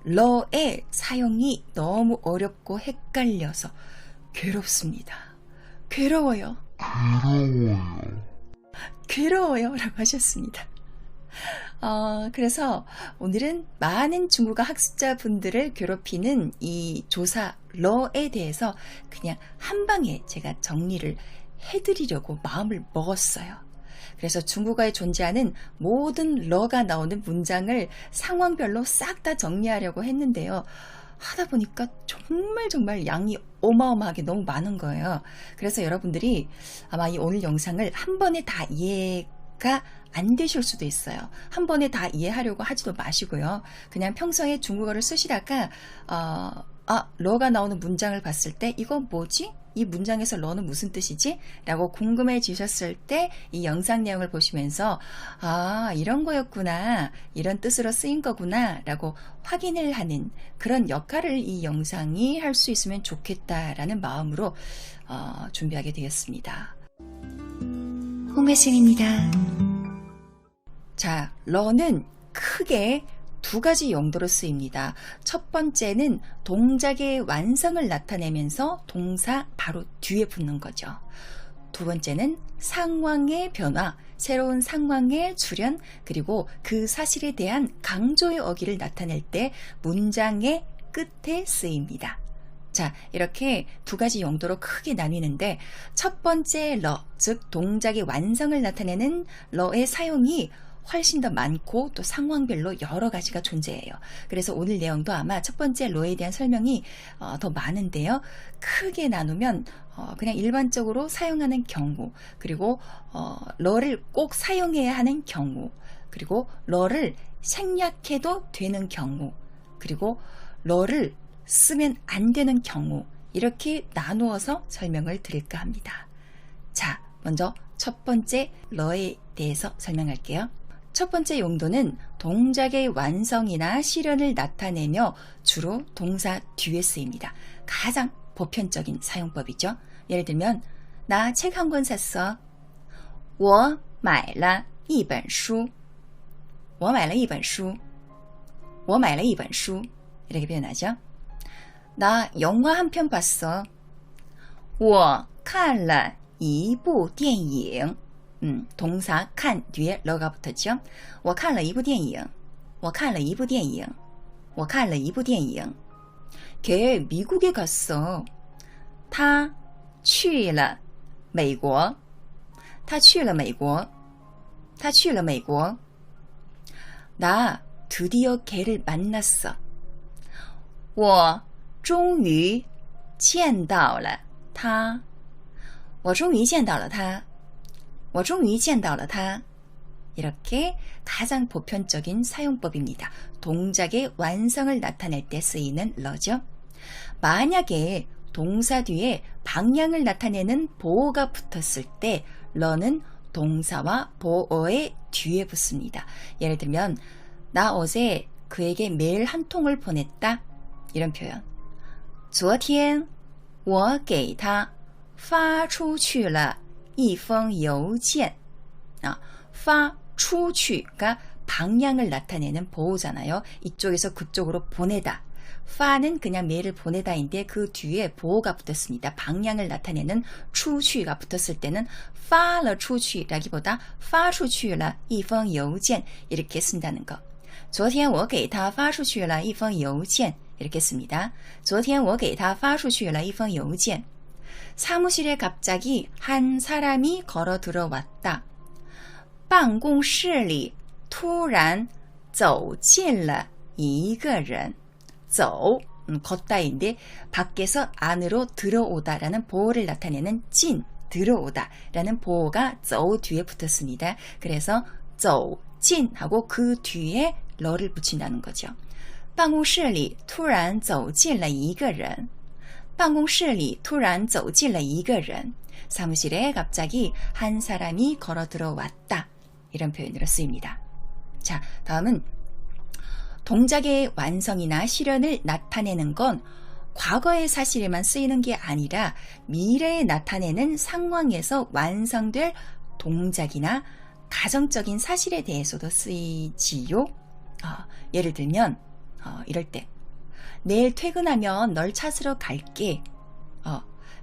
러의 사용이 너무 어렵고 헷갈려서 괴롭습니다. 괴로워요. 괴로워요 라고 하셨습니다. 그래서 오늘은 많은 중국어 학습자분들을 괴롭히는 이 조사 러에 대해서 그냥 한 방에 제가 정리를 해드리려고 마음을 먹었어요. 그래서 중국어에 존재하는 모든 러가 나오는 문장을 상황별로 싹 다 정리하려고 했는데요. 하다 보니까 정말 양이 어마어마하게 너무 많은 거예요. 그래서 여러분들이 아마 이 오늘 영상을 한 번에 다 이해가 안 되실 수도 있어요. 한 번에 다 이해하려고 하지도 마시고요. 그냥 평소에 중국어를 쓰시다가 러가 나오는 문장을 봤을 때 이거 뭐지? 이 문장에서 러는 무슨 뜻이지? 라고 궁금해지셨을 때 이 영상 내용을 보시면서 이런 거였구나, 이런 뜻으로 쓰인 거구나 라고 확인을 하는 그런 역할을 이 영상이 할 수 있으면 좋겠다라는 마음으로 준비하게 되었습니다. 홍혜승입니다. 자, 러는 크게 두 가지 용도로 쓰입니다. 첫 번째는 동작의 완성을 나타내면서 동사 바로 뒤에 붙는 거죠. 두 번째는 상황의 변화, 새로운 상황의 출현, 그리고 그 사실에 대한 강조의 어기를 나타낼 때 문장의 끝에 쓰입니다. 자, 이렇게 두 가지 용도로 크게 나뉘는데 첫 번째 러, 즉 동작의 완성을 나타내는 러의 사용이 훨씬 더 많고 또 상황별로 여러 가지가 존재해요. 그래서 오늘 내용도 아마 첫 번째 러에 대한 설명이 더 많은데요. 크게 나누면 그냥 일반적으로 사용하는 경우, 그리고 러를 꼭 사용해야 하는 경우, 그리고 러를 생략해도 되는 경우, 그리고 러를 쓰면 안 되는 경우, 이렇게 나누어서 설명을 드릴까 합니다. 자, 먼저 첫 번째 러에 대해서 설명할게요. 첫 번째 용도는 동작의 완성이나 실현을 나타내며 주로 동사 뒤에 쓰입니다. 가장 보편적인 사용법이죠. 예를 들면 나 책 한 권 샀어. 我买了一本书. 我买了一本书. 我买了一本书. 이렇게 표현하죠. 나 영화 한 편 봤어. 我看了一部电影. 동사 칸 뒤에 러가 붙었죠. 我看了一部电影. 我看了一部电影. 我看了一部电影. 걔 미국에 갔어. 他去了美国. 他去了美国. 他去了美国. 나 드디어 걔를 만났어. 我终于见到了他. 我终于见到了他. 我终于见到了他. 이렇게 가장 보편적인 사용법입니다. 동작의 완성을 나타낼 때 쓰이는 러죠. 만약에 동사 뒤에 방향을 나타내는 보어가 붙었을 때 러는 동사와 보어의 뒤에 붙습니다. 예를 들면 나 어제 그에게 메일 한 통을 보냈다. 이런 표현. 昨天我给他发出去了一封邮件. 发出去가 방향을 나타내는 보호잖아요. 이쪽에서 그쪽으로 보내다. 파는 그냥 메일을 보내다인데 그 뒤에 보호가 붙었습니다. 방향을 나타내는 出去가 붙었을 때는 发了出去라기보다 发出去了一封邮件 이렇게 쓴다는 거. 昨天我给他发出去了一封邮件 이렇게 씁니다. 昨天我给他发出去了一封邮件. 사무실에 갑자기 한 사람이 걸어 들어왔다. 办公室里突然走进了一个人. 走, 걷다인데 밖에서 안으로 들어오다라는 보호를 나타내는 찐, 들어오다라는 보호가 走 뒤에 붙었습니다. 그래서 走进하고 그 뒤에 러를 붙인다는 거죠. 办公室里突然走进了一个人. 办公室里突然走进了一个人. 사무실에 갑자기 한 사람이 걸어 들어왔다. 이런 표현으로 쓰입니다. 자, 다음은 동작의 완성이나 실현을 나타내는 건 과거의 사실에만 쓰이는 게 아니라 미래에 나타내는 상황에서 완성될 동작이나 가정적인 사실에 대해서도 쓰이지요. 예를 들면 이럴 때 내일 퇴근하면 널 찾으러 갈게.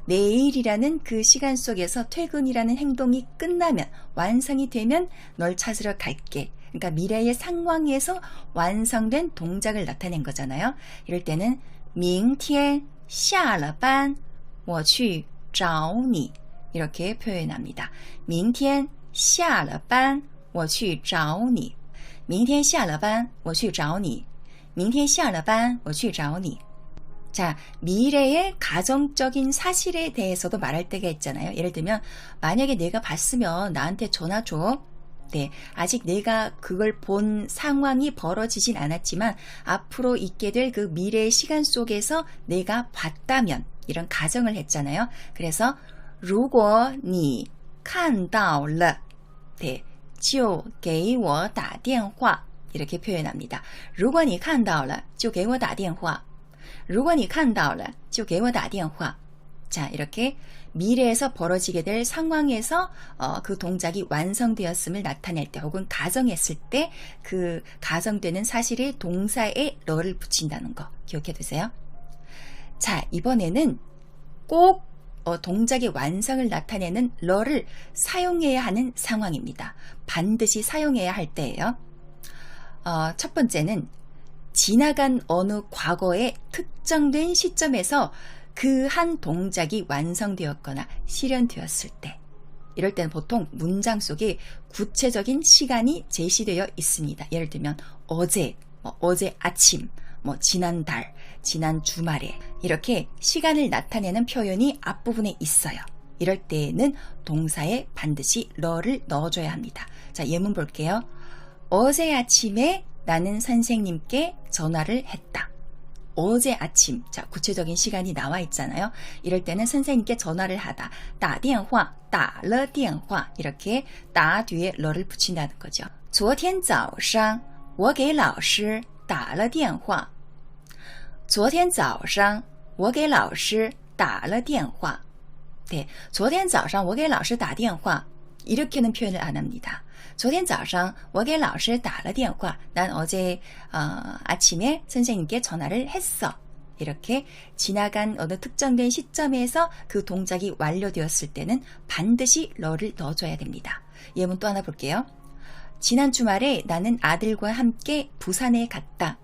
내일이라는 그 시간 속에서 퇴근이라는 행동이 끝나면, 완성이 되면 널 찾으러 갈게. 그러니까 미래의 상황에서 완성된 동작을 나타낸 거잖아요. 이럴 때는 明天下了班我去找你 이렇게 표현합니다. 明天下了班我去找你明天下了班我去找你明天下了班我去找你 자, 미래의 가정적인 사실에 대해서도 말할 때가 있잖아요. 예를 들면 만약에 내가 봤으면 나한테 전화 줘. 네, 아직 내가 그걸 본 상황이 벌어지진 않았지만 앞으로 있게 될 그 미래의 시간 속에서 내가 봤다면, 이런 가정을 했잖아요. 그래서 如果你看到了 네, 就给我打电话 이렇게 표현합니다. 如果你看到了就给我打电话如果你看到了就给我打电话 자, 이렇게 미래에서 벌어지게 될 상황에서 그 동작이 완성되었음을 나타낼 때 혹은 가정했을 때 그 가정되는 사실의 동사에 러를 붙인다는 거 기억해 두세요. 자, 이번에는 꼭 동작의 완성을 나타내는 러를 사용해야 하는 상황입니다. 반드시 사용해야 할 때예요. 첫 번째는 지나간 어느 과거의 특정된 시점에서 그 한 동작이 완성되었거나 실현되었을 때, 이럴 때는 보통 문장 속에 구체적인 시간이 제시되어 있습니다. 예를 들면 어제, 어제 아침, 지난달, 지난 주말에 이렇게 시간을 나타내는 표현이 앞부분에 있어요. 이럴 때에는 동사에 반드시 러를 넣어줘야 합니다. 자, 예문 볼게요. 어제 아침에 나는 선생님께 전화를 했다. 어제 아침, 자, 구체적인 시간이 나와 있잖아요. 이럴 때는 선생님께 전화를 하다. 打电话,打了电话 이렇게 打 뒤에 러를 붙인다는 거죠. 昨天早上我给老师打了电话昨天早上我给老师打了电话 네, 昨天早上我给老师打电话 이렇게는 표현을 안 합니다. 昨天早上我给老师打了电话 난 어제 아침에 선생님께 전화를 했어. 이렇게 지나간 어느 특정된 시점에서 그 동작이 완료되었을 때는 반드시 러를 넣어줘야 됩니다. 예문 또 하나 볼게요. 지난 주말에 나는 아들과 함께 부산에 갔다.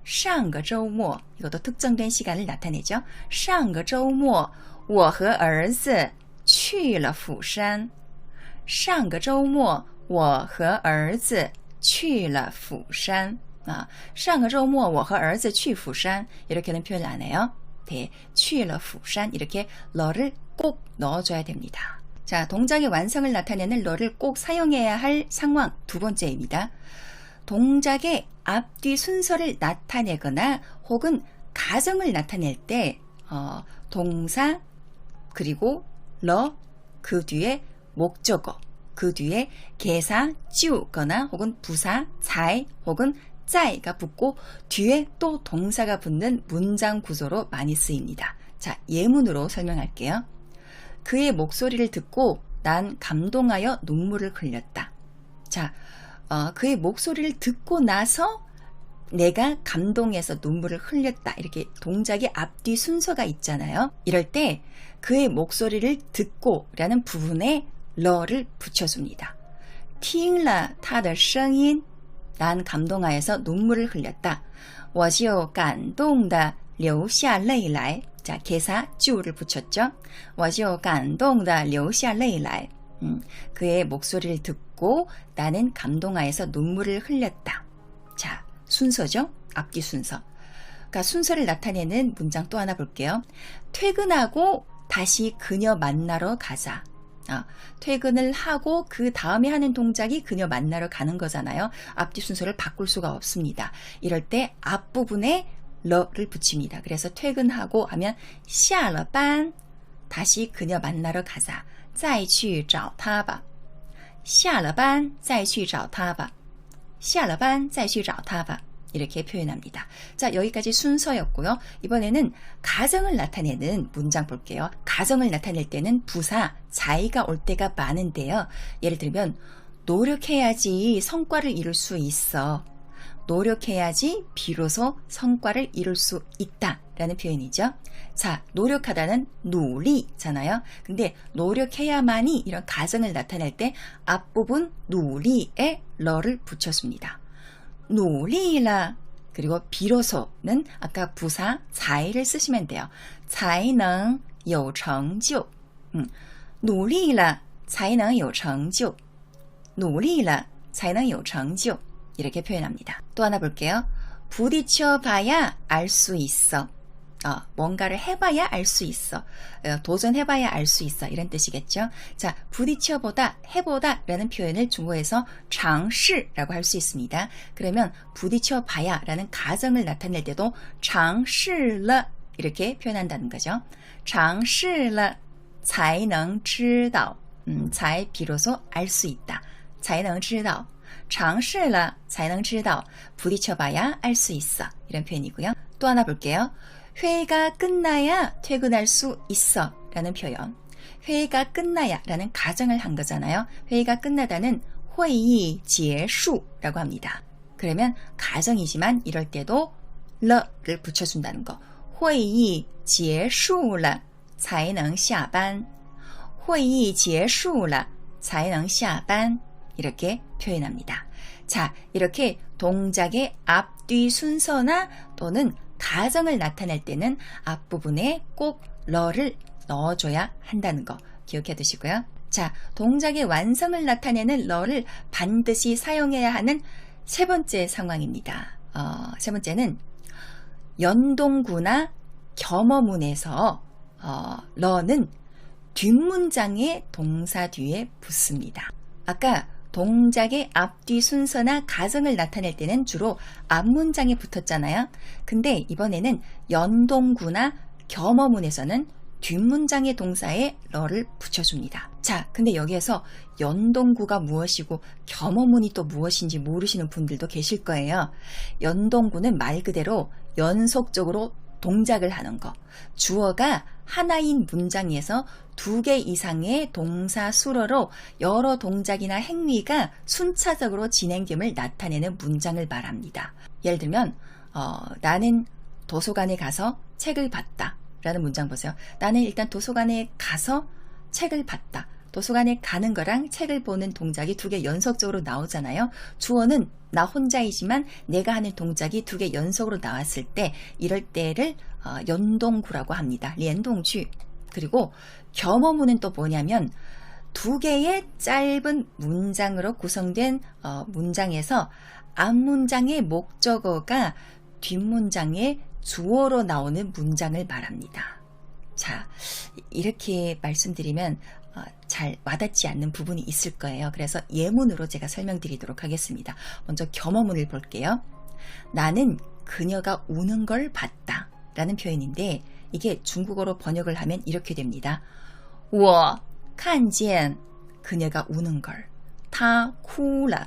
上个周末 이것도 특정된 시간을 나타내죠. 上个周末我和儿子去了釜山上个周末我和儿子去了釜山上个周末我和儿子去釜山 이렇게는 표현을 안 해요. 네, 去了釜山 이렇게 러를 꼭 넣어줘야 됩니다. 자, 동작의 완성을 나타내는 러를 꼭 사용해야 할 상황 두 번째입니다. 동작의 앞뒤 순서를 나타내거나 혹은 가정을 나타낼 때 동사 그리고 러, 그 뒤에 목적어, 그 뒤에 개사, 찌우거나 혹은 부사, 잘 혹은 짜이가 붙고 뒤에 또 동사가 붙는 문장 구조로 많이 쓰입니다. 자, 예문으로 설명할게요. 그의 목소리를 듣고 난 감동하여 눈물을 흘렸다. 자, 그의 목소리를 듣고 나서 내가 감동해서 눈물을 흘렸다. 이렇게 동작의 앞뒤 순서가 있잖아요. 이럴 때 그의 목소리를 듣고 라는 부분에 러를 붙여줍니다. 听了他的声音 난 감동하여서 눈물을 흘렸다. 我就感动的流下泪来 자, 개사 주를 붙였죠. 我就感动的流下泪来 그의 목소리를 듣고 나는 감동하여서 눈물을 흘렸다. 자, 순서죠. 앞뒤 순서. 그러니까 순서를 나타내는 문장 또 하나 볼게요. 퇴근하고 다시 그녀 만나러 가자. 퇴근을 하고 그 다음에 하는 동작이 그녀 만나러 가는 거잖아요. 앞뒤 순서를 바꿀 수가 없습니다. 이럴 때 앞부분에 러를 붙입니다. 그래서 퇴근하고 하면 下了班 다시 그녀 만나러 가자. 再去找她吧下了班再去找她吧下了班再去找她吧 이렇게 표현합니다. 자, 여기까지 순서였고요. 이번에는 가정을 나타내는 문장 볼게요. 가정을 나타낼 때는 부사, 자의가 올 때가 많은데요. 예를 들면 노력해야지 성과를 이룰 수 있어. 노력해야지 비로소 성과를 이룰 수 있다라는 표현이죠. 자, 노력하다는 누리잖아요. 근데 노력해야만이 이런 가정을 나타낼 때 앞부분 누리에 러를 붙여줍니다. 누리라. 그리고 비로소는 아까 부사 才를 쓰시면 돼요. 才能有成就. 努力了才能有成就. 努力了才能有成就. 이렇게 표현합니다. 또 하나 볼게요. 부딪혀 봐야 알 수 있어. 뭔가를 해봐야 알 수 있어. 도전해봐야 알 수 있어. 이런 뜻이겠죠. 자, 부딪혀보다, 해보다 라는 표현을 중국어에서 尝试라고 할 수 있습니다. 그러면 부딪혀봐야 라는 가정을 나타낼 때도 尝试了 이렇게 표현한다는 거죠. 尝试了才能知道. 才비로소 알 수 있다. 才能知道. 尝试了才能知道. 부딪혀봐야 알 수 있어. 이런 표현이고요. 또 하나 볼게요. 회의가 끝나야 퇴근할 수 있어 라는 표현. 회의가 끝나야 라는 가정을 한 거잖아요. 회의가 끝나다는 회의结束라고 합니다. 그러면 가정이지만 이럴 때도 러를 붙여준다는 거. 회의结束了才能下班. 회의结束了才能下班. 이렇게 표현합니다. 자, 이렇게 동작의 앞뒤 순서나 또는 가정을 나타낼 때는 앞부분에 꼭 러를 넣어줘야 한다는 거 기억해 두시고요. 자, 동작의 완성을 나타내는 러를 반드시 사용해야 하는 세 번째 상황입니다. 세 번째는 연동구나 겸어문에서 러는 뒷문장의 동사 뒤에 붙습니다. 아까 동작의 앞뒤 순서나 가정을 나타낼 때는 주로 앞문장에 붙었잖아요. 근데 이번에는 연동구나 겸어문에서는 뒷문장의 동사에 러를 붙여줍니다. 자, 근데 여기에서 연동구가 무엇이고 겸어문이 또 무엇인지 모르시는 분들도 계실 거예요. 연동구는 말 그대로 연속적으로 동작을 하는 거. 주어가 하나인 문장에서 2개 이상의 동사 수로로 여러 동작이나 행위가 순차적으로 진행됨을 나타내는 문장을 말합니다. 예를 들면 나는 도서관에 가서 책을 봤다 라는 문장 보세요. 나는 일단 도서관에 가서 책을 봤다. 도서관에 가는 거랑 책을 보는 동작이 2개 연속적으로 나오잖아요. 주어는 나 혼자이지만 내가 하는 동작이 2개 연속으로 나왔을 때 이럴 때를 연동구라고 합니다. 连动句. 그리고 겸어문은 또 뭐냐면 2개의 짧은 문장으로 구성된 문장에서 앞문장의 목적어가 뒷문장의 주어로 나오는 문장을 말합니다. 자, 이렇게 말씀드리면 잘 와닿지 않는 부분이 있을 거예요. 그래서 예문으로 제가 설명드리도록 하겠습니다. 먼저 겸어문을 볼게요. 나는 그녀가 우는 걸 봤다 라는 표현인데 이게 중국어로 번역을 하면 이렇게 됩니다. 我看见 그녀가 우는 걸 她哭了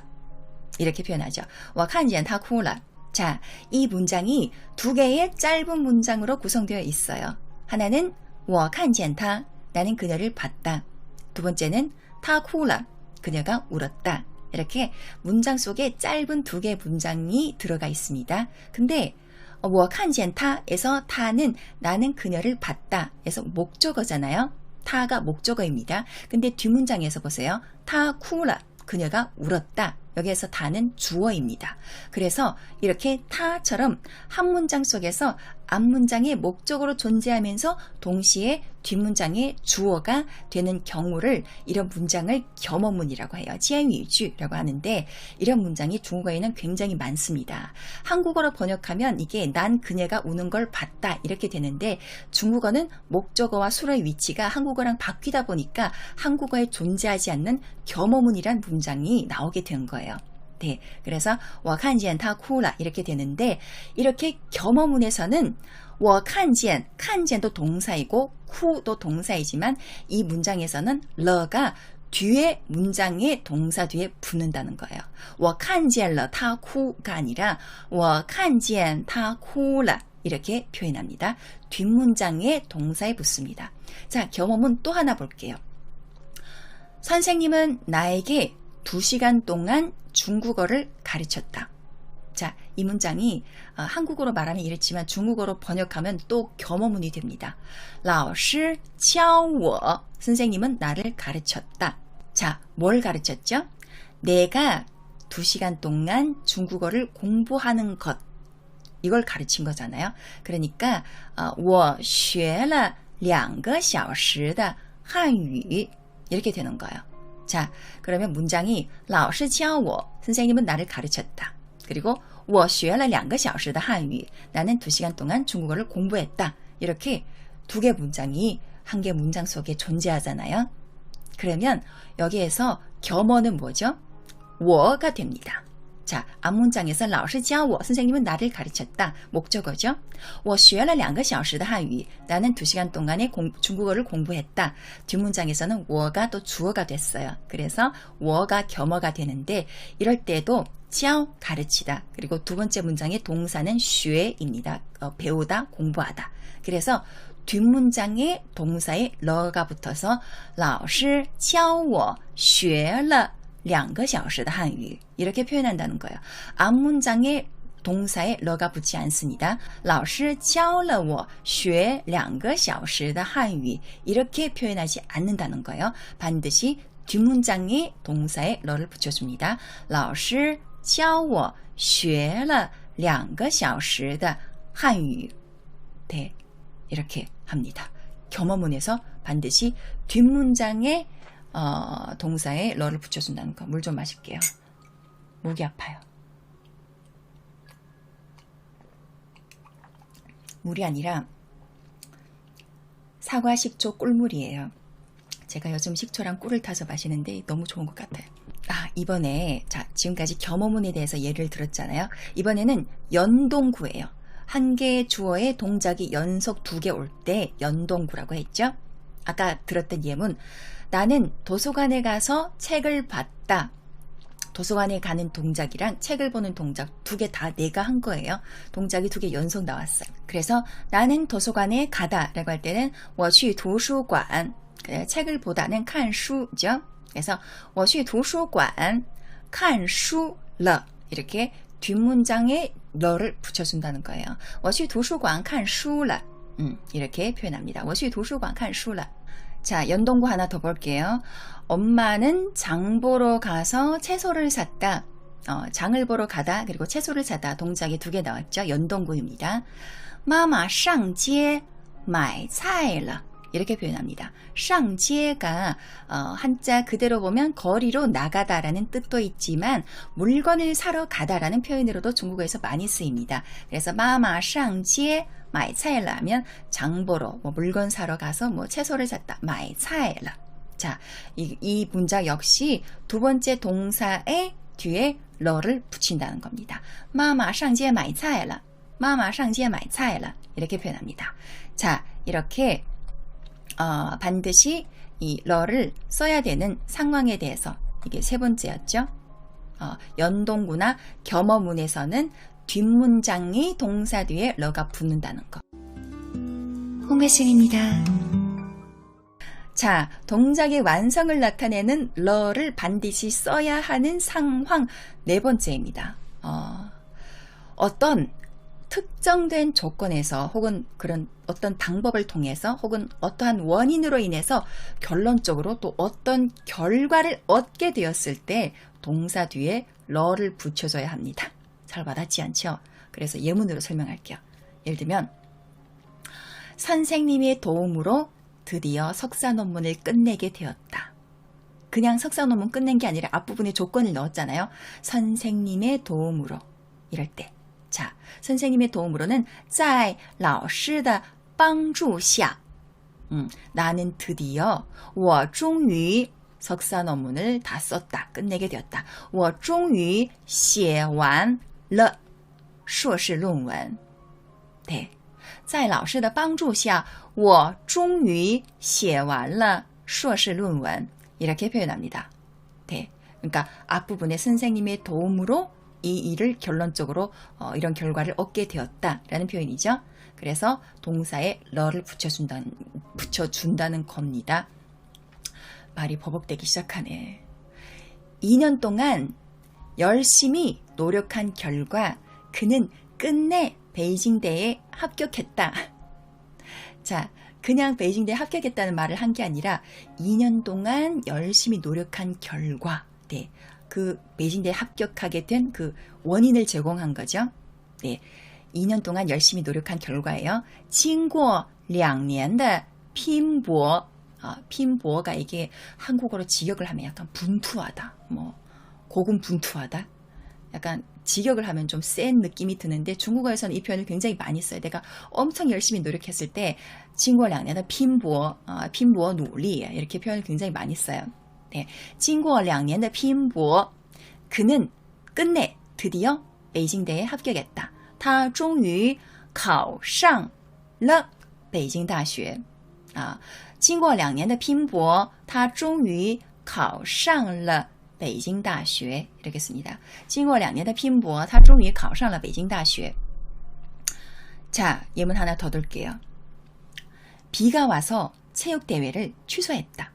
이렇게 표현하죠. 我看见她哭了. 자, 이 문장이 2개의 짧은 문장으로 구성되어 있어요. 하나는 我看见她 나는 그녀를 봤다. 두 번째는 她哭了 그녀가 울었다. 이렇게 문장 속에 짧은 2개 문장이 들어가 있습니다. 근데 我看见她에서 타는 나는 그녀를 봤다 에서 목적어잖아요. 타가 목적어입니다. 근데 뒷문장에서 보세요. 她哭了 그녀가 울었다. 여기에서 타는 주어입니다. 그래서 이렇게 타처럼 한 문장 속에서 앞문장의 목적으로 존재하면서 동시에 뒷문장의 주어가 되는 경우를 이런 문장을 겸어문이라고 해요. 지안유주라고 하는데 이런 문장이 중국어에는 굉장히 많습니다. 한국어로 번역하면 이게 난 그녀가 우는 걸 봤다 이렇게 되는데 중국어는 목적어와 수로의 위치가 한국어랑 바뀌다 보니까 한국어에 존재하지 않는 겸어문이란 문장이 나오게 된 거예요. 네, 그래서 我看见她哭了 이렇게 되는데 이렇게 겸어문에서는 我看见 看见도 동사이고 쿠도 동사이지만 이 문장에서는 러가 뒤에 문장의 동사 뒤에 붙는다는 거예요. 我看见了她哭가 아니라 我看见她哭了 이렇게 표현합니다. 뒷문장의 동사에 붙습니다. 자, 겸어문 또 하나 볼게요. 선생님은 나에게 2시간 동안 중국어를 가르쳤다. 자, 이 문장이 한국어로 말하면 이렇지만 중국어로 번역하면 또 겸어문이 됩니다. 老师教我 선생님은 나를 가르쳤다. 자, 뭘 가르쳤죠? 내가 2시간 동안 중국어를 공부하는 것. 이걸 가르친 거잖아요. 그러니까 我学了2个小时的汉语 이렇게 되는 거예요. 자, 그러면 문장이 老师教我 선생님은 나를 가르쳤다. 그리고 我学了2个小时的汉语 나는 2시간 동안 중국어를 공부했다. 이렇게 2개 문장이 한 개 문장 속에 존재하잖아요. 그러면 여기에서 겸어는 뭐죠? 我가 됩니다. 자, 앞문장에서 老师教我 선생님은 나를 가르쳤다. 목적어죠. 我学了2个小时的汉语 나는 2시간 동안의 중국어를 공부했다. 뒷문장에서는 我가 또 주어가 됐어요. 그래서 我가 겸어가 되는데 이럴 때도 教 가르치다. 그리고 두 번째 문장의 동사는 学입니다. 배우다, 공부하다. 그래서 뒷문장에 동사에 러가 붙어서 老师教我学了2个小时的汉语 이렇게 표현한다는 거예요. 앞문장에 동사에 러가 붙지 않습니다. 老师教了我学2个小时的汉语 이렇게 표현하지 않는다는 거예요. 반드시 뒷문장에 동사에 러를 붙여줍니다. 老师教我学了2个小时的汉语 네, 이렇게 합니다. 겸어문에서 반드시 뒷문장에 동사에 러를 붙여준다는 거. 물 좀 마실게요. 목이 아파요. 물이 아니라 사과 식초 꿀물이에요. 제가 요즘 식초랑 꿀을 타서 마시는데 너무 좋은 것 같아요. 이번에 지금까지 겸어문에 대해서 예를 들었잖아요. 이번에는 연동구예요. 한 개의 주어에 동작이 연속 2개 올 때 연동구라고 했죠. 아까 들었던 예문 나는 도서관에 가서 책을 봤다. 도서관에 가는 동작이랑 책을 보는 동작 2개 다 내가 한 거예요. 동작이 2개 연속 나왔어요. 그래서 나는 도서관에 가다 라고 할 때는 我去图书馆 책을 보다는 看书죠. 그래서 我去图书馆看书了 이렇게 뒷문장에 러를 붙여준다는 거예요. 我去图书馆看书了 이렇게 표현합니다. 我去图书馆看书了 자, 연동구 하나 더 볼게요. 엄마는 장 보러 가서 채소를 샀다. 장을 보러 가다 그리고 채소를 사다 동작이 2개 나왔죠. 연동구입니다. 妈妈上街买菜了 이렇게 표현합니다. 上街가 한자 그대로 보면 거리로 나가다라는 뜻도 있지만 물건을 사러 가다라는 표현으로도 중국어에서 많이 쓰입니다. 그래서 妈妈上街买菜了 하면 장 보러 물건 사러 가서 채소를 샀다. 买菜了 자, 이 문장 역시 두 번째 동사의 뒤에 러를 붙인다는 겁니다. 妈妈上街买菜了妈妈上街买菜了 이렇게 표현합니다. 자, 이렇게 반드시 이 러를 써야 되는 상황에 대해서 이게 세 번째였죠. 연동구나 겸어문에서는 뒷문장이 동사 뒤에 러가 붙는다는 거. 홍배승입니다. 자, 동작의 완성을 나타내는 러를 반드시 써야 하는 상황 네 번째입니다. 어떤 특정된 조건에서 혹은 그런 어떤 방법을 통해서 혹은 어떠한 원인으로 인해서 결론적으로 또 어떤 결과를 얻게 되었을 때 동사 뒤에 러를 붙여줘야 합니다. 잘 와닿지 않죠? 그래서 예문으로 설명할게요. 예를 들면 선생님의 도움으로 드디어 석사 논문을 끝내게 되었다. 그냥 석사 논문 끝낸 게 아니라 앞부분에 조건을 넣었잖아요. 선생님의 도움으로 이럴 때 자, 선생님의 도움으로는 在老师的帮助下 나는 드디어 我终于 석사 논문을 다 썼다. 끝내게 되었다. 我终于写完了硕士论文 네. 在老师的帮助下我终于写完了硕士论文 이렇게 표현합니다. 네. 그러니까 앞부분에 선생님의 도움으로 이 일을 결론적으로 이런 결과를 얻게 되었다라는 표현이죠. 그래서 동사에 러를 붙여준다는 겁니다. 말이 버벅대기 시작하네. 2년 동안 열심히 노력한 결과 그는 끝내 베이징대에 합격했다. 자, 그냥 베이징대에 합격했다는 말을 한 게 아니라 2년 동안 열심히 노력한 결과, 네, 그 베이징대에 합격하게 된 그 원인을 제공한 거죠. 네, 2년 동안 열심히 노력한 결과예요. 经过2年的拼搏,拼搏가 이게 한국어로 직역을 하면 약간 분투하다, 뭐 고군분투하다, 약간 직역을 하면 좀 센 느낌이 드는데 중국어에서는 이 표현을 굉장히 많이 써요. 내가 엄청 열심히 노력했을 때 经过2年的拼搏, 拼搏努力 이렇게 표현을 굉장히 많이 써요. 네, 经过2年的拼搏, 그는 끝내 드디어 베이징대에 합격했다. 他终于考上了北京大学. 经过2年的拼搏, 他终于考上了北京大学. 이렇게 씁니다. 经过2年的拼搏, 他终于考上了北京大学. 자, 예문 하나 더 둘게요. 비가 와서 체육대회를 취소했다.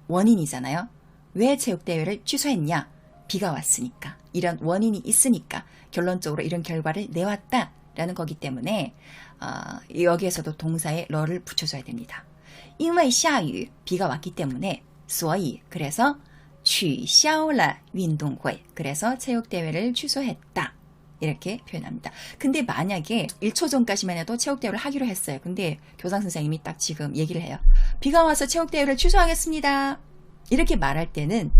원인이잖아요. 왜 체육대회를 취소했냐? 비가 왔으니까. 이런 원인이 있으니까 결론적으로 이런 결과를 내왔다 라는 거기 때문에 여기에서도 동사에 러를 붙여줘야 됩니다. 因为下雨, 비가 왔기 때문에 所以, 그래서 取消了运动会, 그래서 체육대회를 취소했다. 이렇게 표현합니다. 근데 만약에 1초 전까지만 해도 체육대회를 하기로 했어요. 근데 교장 선생님이 딱 지금 얘기를 해요. 비가 와서 체육대회를 취소하겠습니다. 이렇게 말할 때는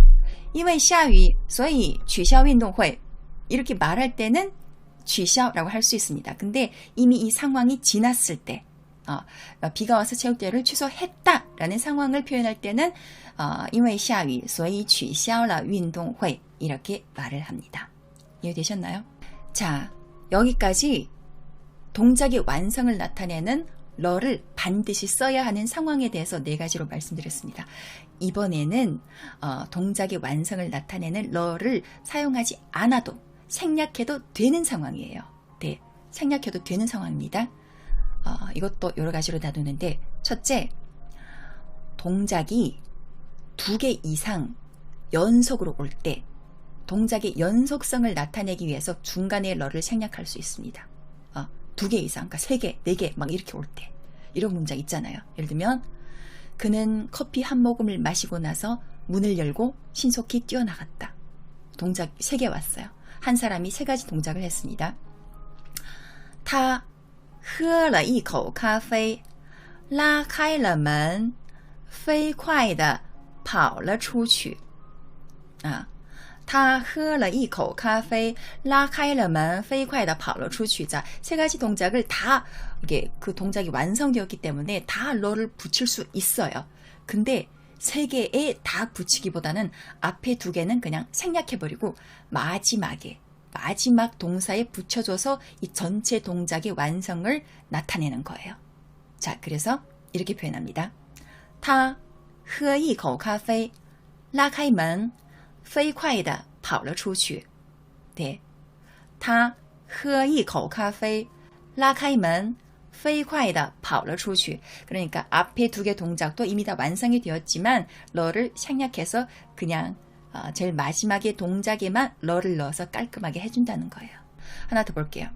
因为下雨所以取消运动会, 이렇게 말할 때는 取消라고 할 수 있습니다. 근데 이미 이 상황이 지났을 때, 비가 와서 체육대회를 취소했다 라는 상황을 표현할 때는 因为下雨所以取消了运动会, 이렇게 말을 합니다. 이해되셨나요? 자, 여기까지 동작의 완성을 나타내는 러를 반드시 써야 하는 상황에 대해서 4가지로 말씀드렸습니다. 이번에는 동작의 완성을 나타내는 러를 사용하지 않아도 생략해도 되는 상황이에요. 네, 생략해도 되는 상황입니다. 이것도 여러 가지로 나누는데, 첫째, 동작이 2개 이상 연속으로 올 때 동작의 연속성을 나타내기 위해서 중간에 러를 생략할 수 있습니다. 2개 이상, 그러니까 3개, 4개 막 이렇게 올 때 이런 문장 있잖아요. 예를 들면 그는 커피 한 모금을 마시고 나서 문을 열고 신속히 뛰어나갔다. 동작 3개 왔어요. 한 사람이 3가지 동작을 했습니다. 他喝了一口咖啡拉开了门飞快地跑了出去。他喝了一口咖啡拉开了门飞快地跑了出去. 자, 3가지 동작을 다 이게 그 동작이 완성되었기 때문에 다 러를 붙일 수 있어요. 근데 3개에 다 붙이기보다는 앞에 2개는 그냥 생략해버리고 마지막 동사에 붙여줘서 이 전체 동작의 완성을 나타내는 거예요. 자, 그래서 이렇게 표현합니다. 他喝一口咖啡拉开门飞快地跑了出去. 네, 他喝一口咖啡拉开门飞快地跑了出去. 그러니까 앞에 2개 동작도 이미 다 완성이 되었지만 러를 생략해서 그냥 제일 마지막에 동작에만 러를 넣어서 깔끔하게 해준다는 거예요. 하나 더 볼게요.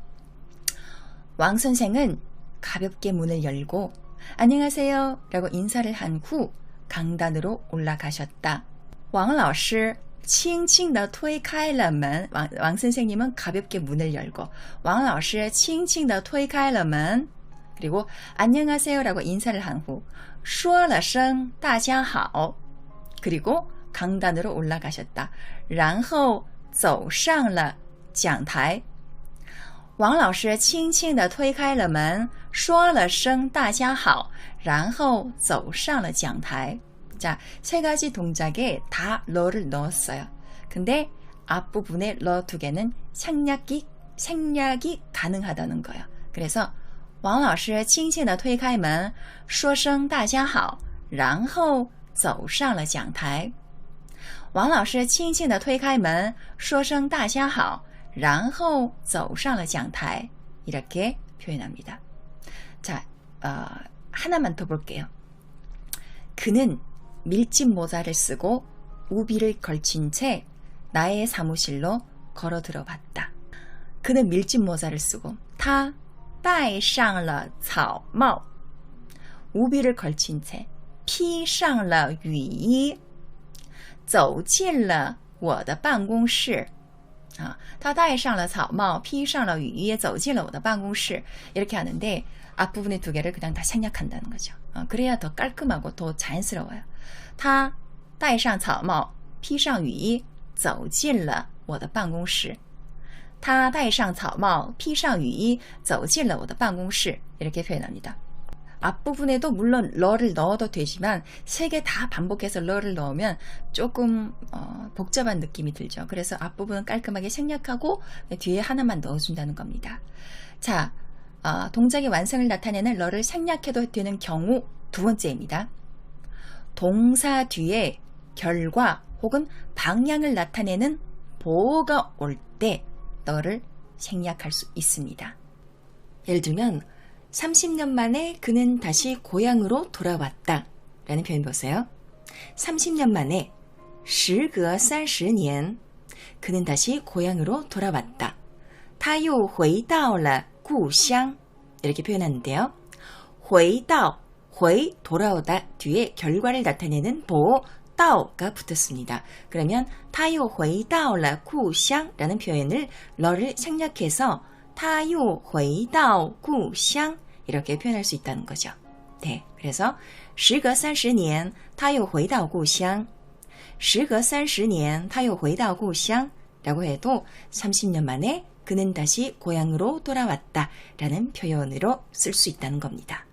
왕 선생은 가볍게 문을 열고 안녕하세요 라고 인사를 한 후 강단으로 올라가셨다. 왕老师轻轻地推开了门. 왕 선생님은 가볍게 문을 열고, 王老师轻轻地推开了门. 그리고 안녕하세요 라고 인사를 한 후 说了声大家好. 그리고 강단으로 올라가셨다. 然后走上了讲台. 王老师轻轻地推开了门说了声大家好然后走上了讲台. 자, 3가지 동작에 다 러를 넣었어요. 근데 앞부분에 러 2개는 생략이 가능하다는 거예요. 그래서 王老师轻轻地推开门说声大家好然后走上了讲台. 王老师轻轻地推开门说声大家好然后走上了讲台. 이렇게 표현합니다. 자, 하나만 더 볼게요. 그는 밀짚 모자를 쓰고 우비를 걸친 채 나의 사무실로 걸어 들어봤다. 그는 밀짚 모자를 쓰고 他戴上了草帽 우비를 걸친 채 披上了雨衣走进了我的办公室他戴上了草帽披上了雨衣走进了我的办公室 이렇게 하는데 앞부분의 두 개를 그냥 다 생략한다는 거죠. 그래야 더 깔끔하고 더 자연스러워요. 他戴上草帽披上雨衣走进了我的办公室他戴上草帽披上雨衣走进了我的办公室 이렇게 표현합니다. 앞부분에도 물론 러를 넣어도 되지만 세 개 다 반복해서 러를 넣으면 조금 복잡한 느낌이 들죠. 그래서 앞부분은 깔끔하게 생략하고 뒤에 하나만 넣어준다는 겁니다. 자, 동작의 완성을 나타내는 러를 생략해도 되는 경우 두 번째입니다. 동사 뒤에 결과 혹은 방향을 나타내는 보어가 올 때 너를 생략할 수 있습니다. 예를 들면 30년 만에 그는 다시 고향으로 돌아왔다 라는 표현 보세요. 30년 만에 时隔30年 그는 다시 고향으로 돌아왔다. 他又回到了故乡 이렇게 표현하는데요. 回到 回돌아오다 뒤에 결과를 나타내는 보어 到가 붙었습니다. 그러면 他又回到了故乡 라는 표현을 러를 생략해서 他又回到故乡 이렇게 표현할 수 있다는 거죠. 네, 그래서 时隔30年他又回到故乡时隔30年他又回到故乡 라고 해도 30년 만에 그는 다시 고향으로 돌아왔다 라는 표현으로 쓸 수 있다는 겁니다.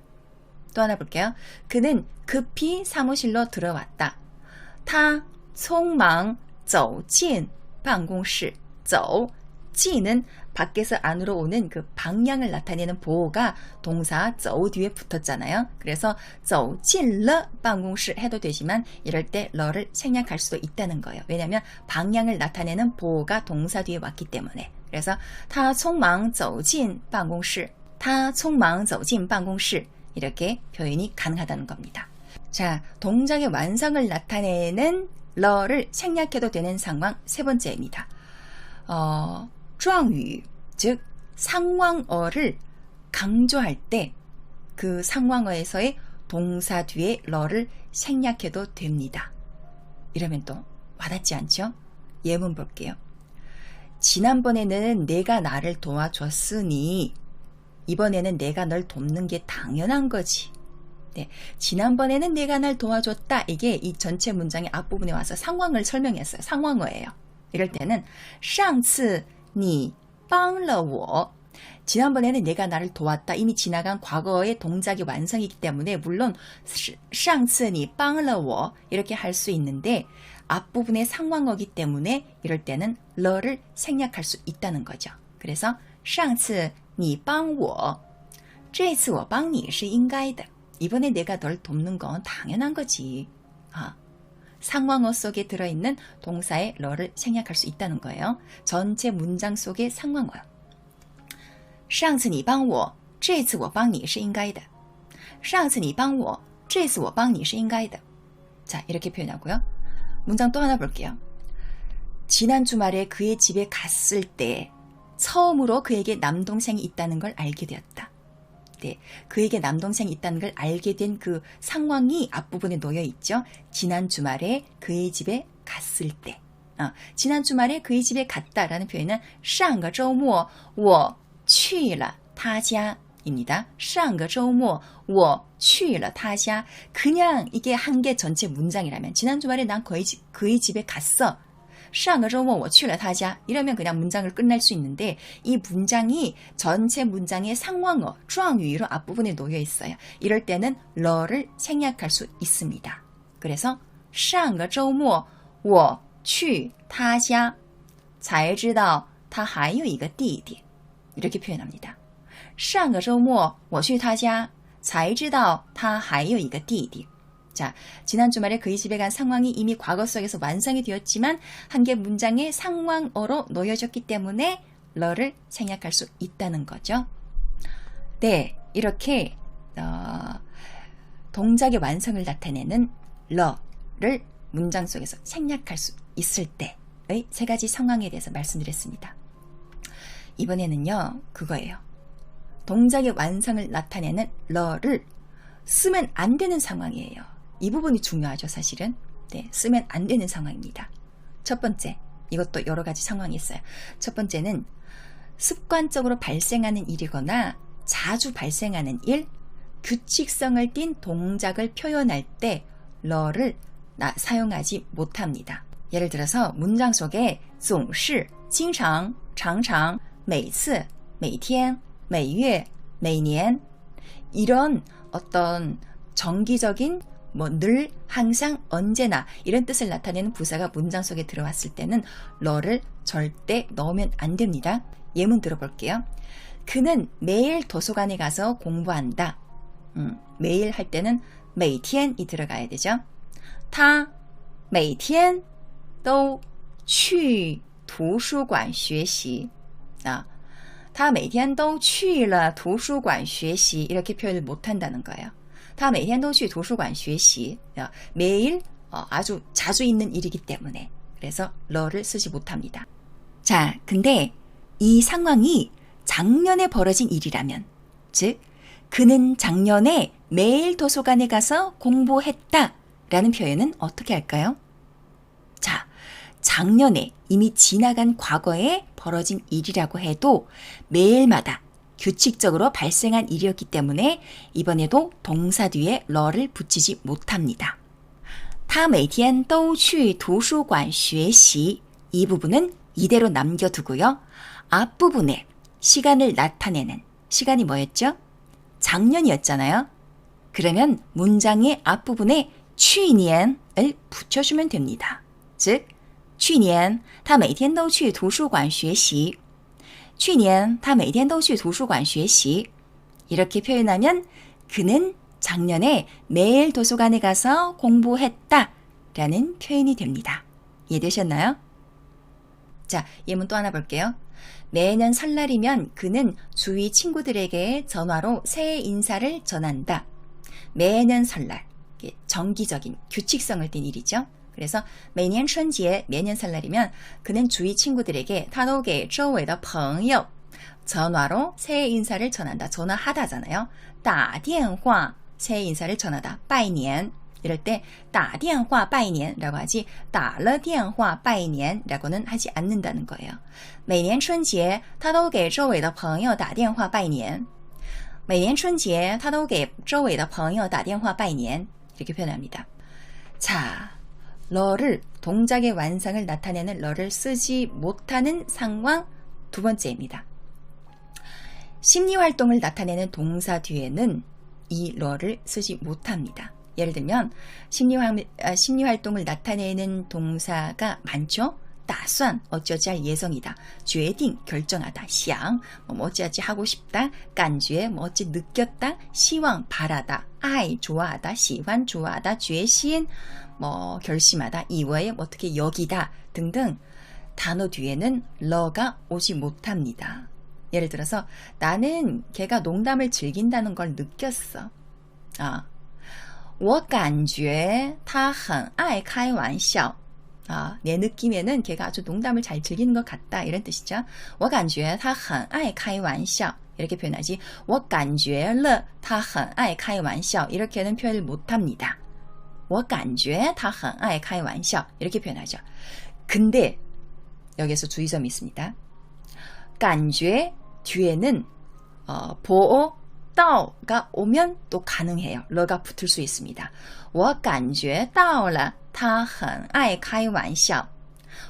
또 하나 볼게요. 그는 급히 사무실로 들어왔다. 他匆忙走进办公室走进은 밖에서 안으로 오는 그 방향을 나타내는 보호가 동사 走 뒤에 붙었잖아요. 그래서 走进了办公室 해도 되지만 이럴 때 러를 생략할 수도 있다는 거예요. 왜냐하면 방향을 나타내는 보호가 동사 뒤에 왔기 때문에. 그래서 他匆忙走进办公室他匆忙走进办公室 이렇게 표현이 가능하다는 겁니다. 자, 동작의 완성을 나타내는 러를 생략해도 되는 상황 세 번째입니다. 状语, 즉 상황어를 강조할 때 그 상황어에서의 동사 뒤에 러를 생략해도 됩니다. 이러면 또 와닿지 않죠? 예문 볼게요. 지난번에는 내가 나를 도와줬으니 이번에는 내가 널 돕는 게 당연한 거지. 네, 지난번에는 내가 날 도와줬다. 이게 이 전체 문장의 앞부분에 와서 상황을 설명했어요. 상황어예요. 이럴 때는 上次你帮了我 지난번에는 내가 나를 도왔다. 이미 지나간 과거의 동작이 완성이기 때문에 물론 上次你帮了我 이렇게 할 수 있는데 앞부분의 상황어기 때문에 이럴 때는 러를 생략할 수 있다는 거죠. 그래서 上次你帮我这次我帮你是应该的 이번에 내가 널 돕는 건 당연한 거지. 상황어 속에 들어있는 동사의 러를 생략할 수 있다는 거예요. 전체 문장 속의 상황어요. 上次你帮我这次我帮你是应该的上次你帮我这次我帮你是应该的 자, 이렇게 표현하고요. 문장 또 하나 볼게요. 지난 주말에 그의 집에 갔을 때 처음으로 그에게 남동생이 있다는 걸 알게 되었다. 네, 그에게 남동생이 있다는 걸 알게 된 그 상황이 앞부분에 놓여 있죠. 지난 주말에 그의 집에 갔을 때. 지난 주말에 그의 집에 갔다라는 표현은 上个周末我去了他家입니다. 上个周末我去了他家 그냥 이게 한 개 전체 문장이라면 지난 주말에 난 그의 집에 갔어. 上个周末我去了他家 이러면 그냥 문장을 끝낼 수 있는데 이 문장이 전체 문장의 상황어, 状语로 앞부분에 놓여 있어요. 이럴 때는 러를 생략할 수 있습니다. 그래서 上个周末我去他家才知道他还有一个弟弟 이렇게 표현합니다. 上个周末我去他家才知道他还有一个弟弟 자, 지난 주말에 그의 집에 간 상황이 이미 과거 속에서 완성이 되었지만 한 개 문장의 상황어로 놓여졌기 때문에 러를 생략할 수 있다는 거죠. 네, 이렇게 동작의 완성을 나타내는 러를 문장 속에서 생략할 수 있을 때의 세 가지 상황에 대해서 말씀드렸습니다. 이번에는요, 그거예요. 동작의 완성을 나타내는 러를 쓰면 안 되는 상황이에요. 이 부분이 중요하죠, 사실은. 네, 쓰면 안 되는 상황입니다. 첫 번째, 이것도 여러 가지 상황이 있어요. 첫 번째는 습관적으로 발생하는 일이거나 자주 발생하는 일, 규칙성을 띤 동작을 표현할 때 러를 사용하지 못합니다. 예를 들어서 문장 속에 总是, 经常, 常常, 每次, 每天, 每月, 每年 이런 어떤 정기적인 늘, 항상, 언제나 이런 뜻을 나타내는 부사가 문장 속에 들어왔을 때는 러를 절대 넣으면 안 됩니다. 예문 들어볼게요. 그는 매일 도서관에 가서 공부한다. 매일 할 때는 每天이 들어가야 되죠. 他每天都去图书馆学习. 他每天都去了图书馆学习 이렇게 표현을 못한다는 거예요. 他每天都去图书馆学习. 매일 아주 자주 있는 일이기 때문에 그래서 러를 쓰지 못합니다. 자, 근데 이 상황이 작년에 벌어진 일이라면, 즉 그는 작년에 매일 도서관에 가서 공부했다 라는 표현은 어떻게 할까요? 자, 작년에 이미 지나간 과거에 벌어진 일이라고 해도 매일마다 규칙적으로 발생한 일이었기 때문에 이번에도 동사 뒤에 러를 붙이지 못합니다. 他每天都去图书馆学习 이 부분은 이대로 남겨두고요. 앞부분에 시간을 나타내는 시간이 뭐였죠? 작년이었잖아요. 그러면 문장의 앞부분에 去年을 붙여주면 됩니다. 즉 去年他每天都去图书馆学习去年他每天都去图书馆学习 이렇게 표현하면 그는 작년에 매일 도서관에 가서 공부했다 라는 표현이 됩니다. 이해되셨나요? 자, 예문 또 하나 볼게요. 매년 설날이면 그는 주위 친구들에게 전화로 새해 인사를 전한다. 매년 설날, 정기적인 규칙성을 띤 일이죠. 그래서 매년 春节, 매년 설날이면 그는 주위 친구들에게 他都给周围的朋友 전화로 새해 인사를 전한다. 전화하다잖아요. 打电话 새해 인사를 전하다. 拜年 이럴 때 打电话拜年라고 하지 打了电话拜年라고는 하지 않는다는 거예요. 每年春节他都给周围的朋友打电话拜年每年春节他都给周围的朋友打电话拜年 이렇게 표현합니다. 자, 러를 동작의 완성을 나타내는 러를 쓰지 못하는 상황 두 번째입니다. 심리활동을 나타내는 동사 뒤에는 이 러를 쓰지 못합니다. 예를 들면 심리활동을 나타내는 동사가 많죠. 打算 어찌어찌 할 예정이다. 决定 결정하다. 想 어찌어찌 하고 싶다. 感觉 어찌 느꼈다. 希望 바라다. 爱 좋아하다. 喜欢 좋아하다. 决心 결심하다. 以为 어떻게 여기다 등등 단어 뒤에는 러가 오지 못합니다. 예를 들어서 나는 걔가 농담을 즐긴다는 걸 느꼈어. 我感觉他很爱开玩笑. 내 느낌에는 걔가 아주 농담을 잘 즐기는 것 같다. 이런 뜻이죠. 我感觉他很爱开玩笑. 이렇게 표현하지. 我感觉了他很爱开玩笑. 이렇게는 표현을 못합니다. 我感觉他很爱开玩笑. 이렇게 표현하죠. 근데 여기서 주의점이 있습니다. 感觉 뒤에는 보어到가 오면 또 가능해요. 러가 붙을 수 있습니다. 我感觉到了他很爱开玩笑.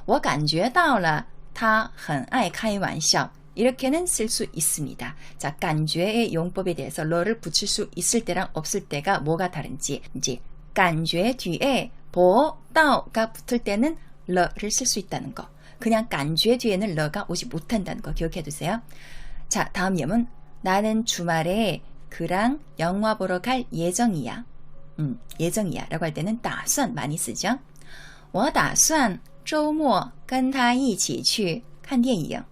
我感觉到了他很爱开玩笑. 이렇게는 쓸 수 있습니다. 자, 感觉의 용법에 대해서 러를 붙일 수 있을 때랑 없을 때가 뭐가 다른지 이제 感觉 뒤에 보어到가 붙을 때는 러를 쓸 수 있다는 거. 그냥 感觉 뒤에는 러가 오지 못한다는 거 기억해 두세요. 자, 다음 예문. 나는 주말에 그랑 영화 보러 갈 예정이야. 예정이야 라고 할 때는 打算 많이 쓰죠. 我打算周末跟他一起去看电影.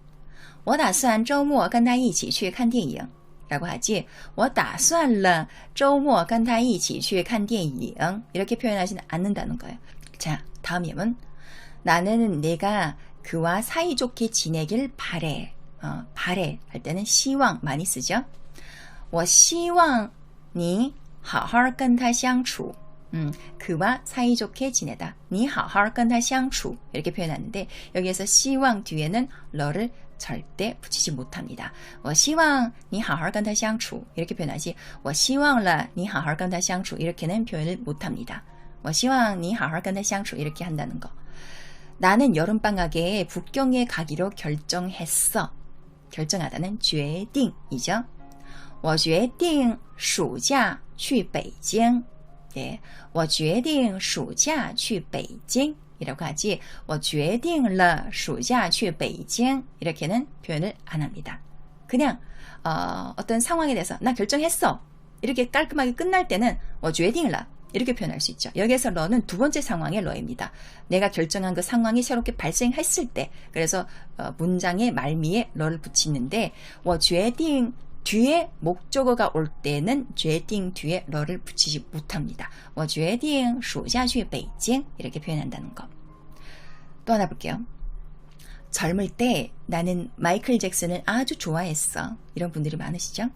我打算周末跟他一起去看电影 라고 하지. 我打算了周末跟他一起去看电影 이렇게 표현하지는 않는다는 거예요. 자, 다음 예문. 나는 내가 그와 사이좋게 지내길 바래. 바래 할 때는 希望 많이 쓰죠. 我希望你好好跟他相处. 그와 사이좋게 지내다. 你好好跟他相处 이렇게 표현하는데 여기에서 希望 뒤에는 러를 절대 붙이지 못합니다. 我希望你好好跟他相处 이렇게 표현하지 我希望了你好好跟他相处 이렇게는 표현을 못합니다. 我希望你好好跟他相处 이렇게 한다는 거. 나는 여름방학에 북경에 가기로 결정했어. 결정하다는 决定이죠. 我决定暑假去北京. 네, 我决定暑假去北京 이라고 하지 我决定了暑假去北京 이렇게는 표현을 안 합니다. 그냥 어떤 상황에 대해서 나 결정했어 이렇게 깔끔하게 끝날 때는 我决定了 이렇게 표현할 수 있죠. 여기에서 러는 두 번째 상황의 러입니다. 내가 결정한 그 상황이 새롭게 발생했을 때 그래서 문장의 말미에 러를 붙이는데 我决定 뒤에 목적어가 올 때는 决定 뒤에 러를 붙이지 못합니다. 我决定暑假去北京 이렇게 표현한다는 거. 또 하나 볼게요. 젊을 때 나는 마이클 잭슨을 아주 좋아했어. 이런 분들이 많으시죠?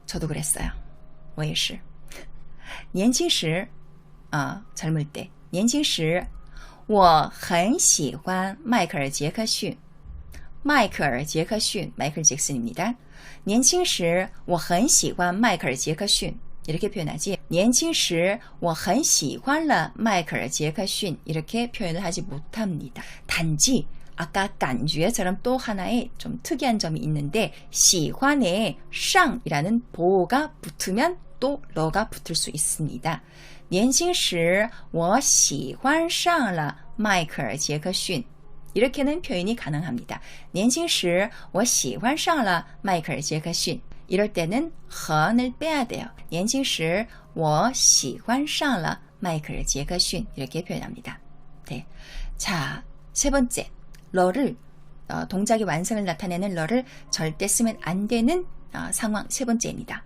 저도 그랬어요. 我也是. 年轻时 젊을 때 年轻时我很喜欢迈克尔杰克逊. 迈克尔杰克逊 마이클 잭슨입니다. 年轻时我很喜欢迈克尔杰克逊 이렇게 표현하지 年轻时我很喜欢了迈克尔杰克逊 이렇게 표현을 하지 못합니다. 단지 아까 간주에처럼 또 하나의 좀 특이한 점이 있는데 喜欢에 上이라는 보호가 붙으면 또 러가 붙을 수 있습니다. 年轻时我喜欢上了迈克尔杰克逊 이렇게는 표현이 가능합니다. 年轻时我喜欢上了迈克尔杰克逊 이럴 때는 和를 빼야 돼요. 年轻时我喜欢上了迈克尔杰克逊 이렇게 표현합니다. 네. 자, 세 번째 러를 동작의 완성을 나타내는 러를 절대 쓰면 안 되는 상황 세 번째입니다.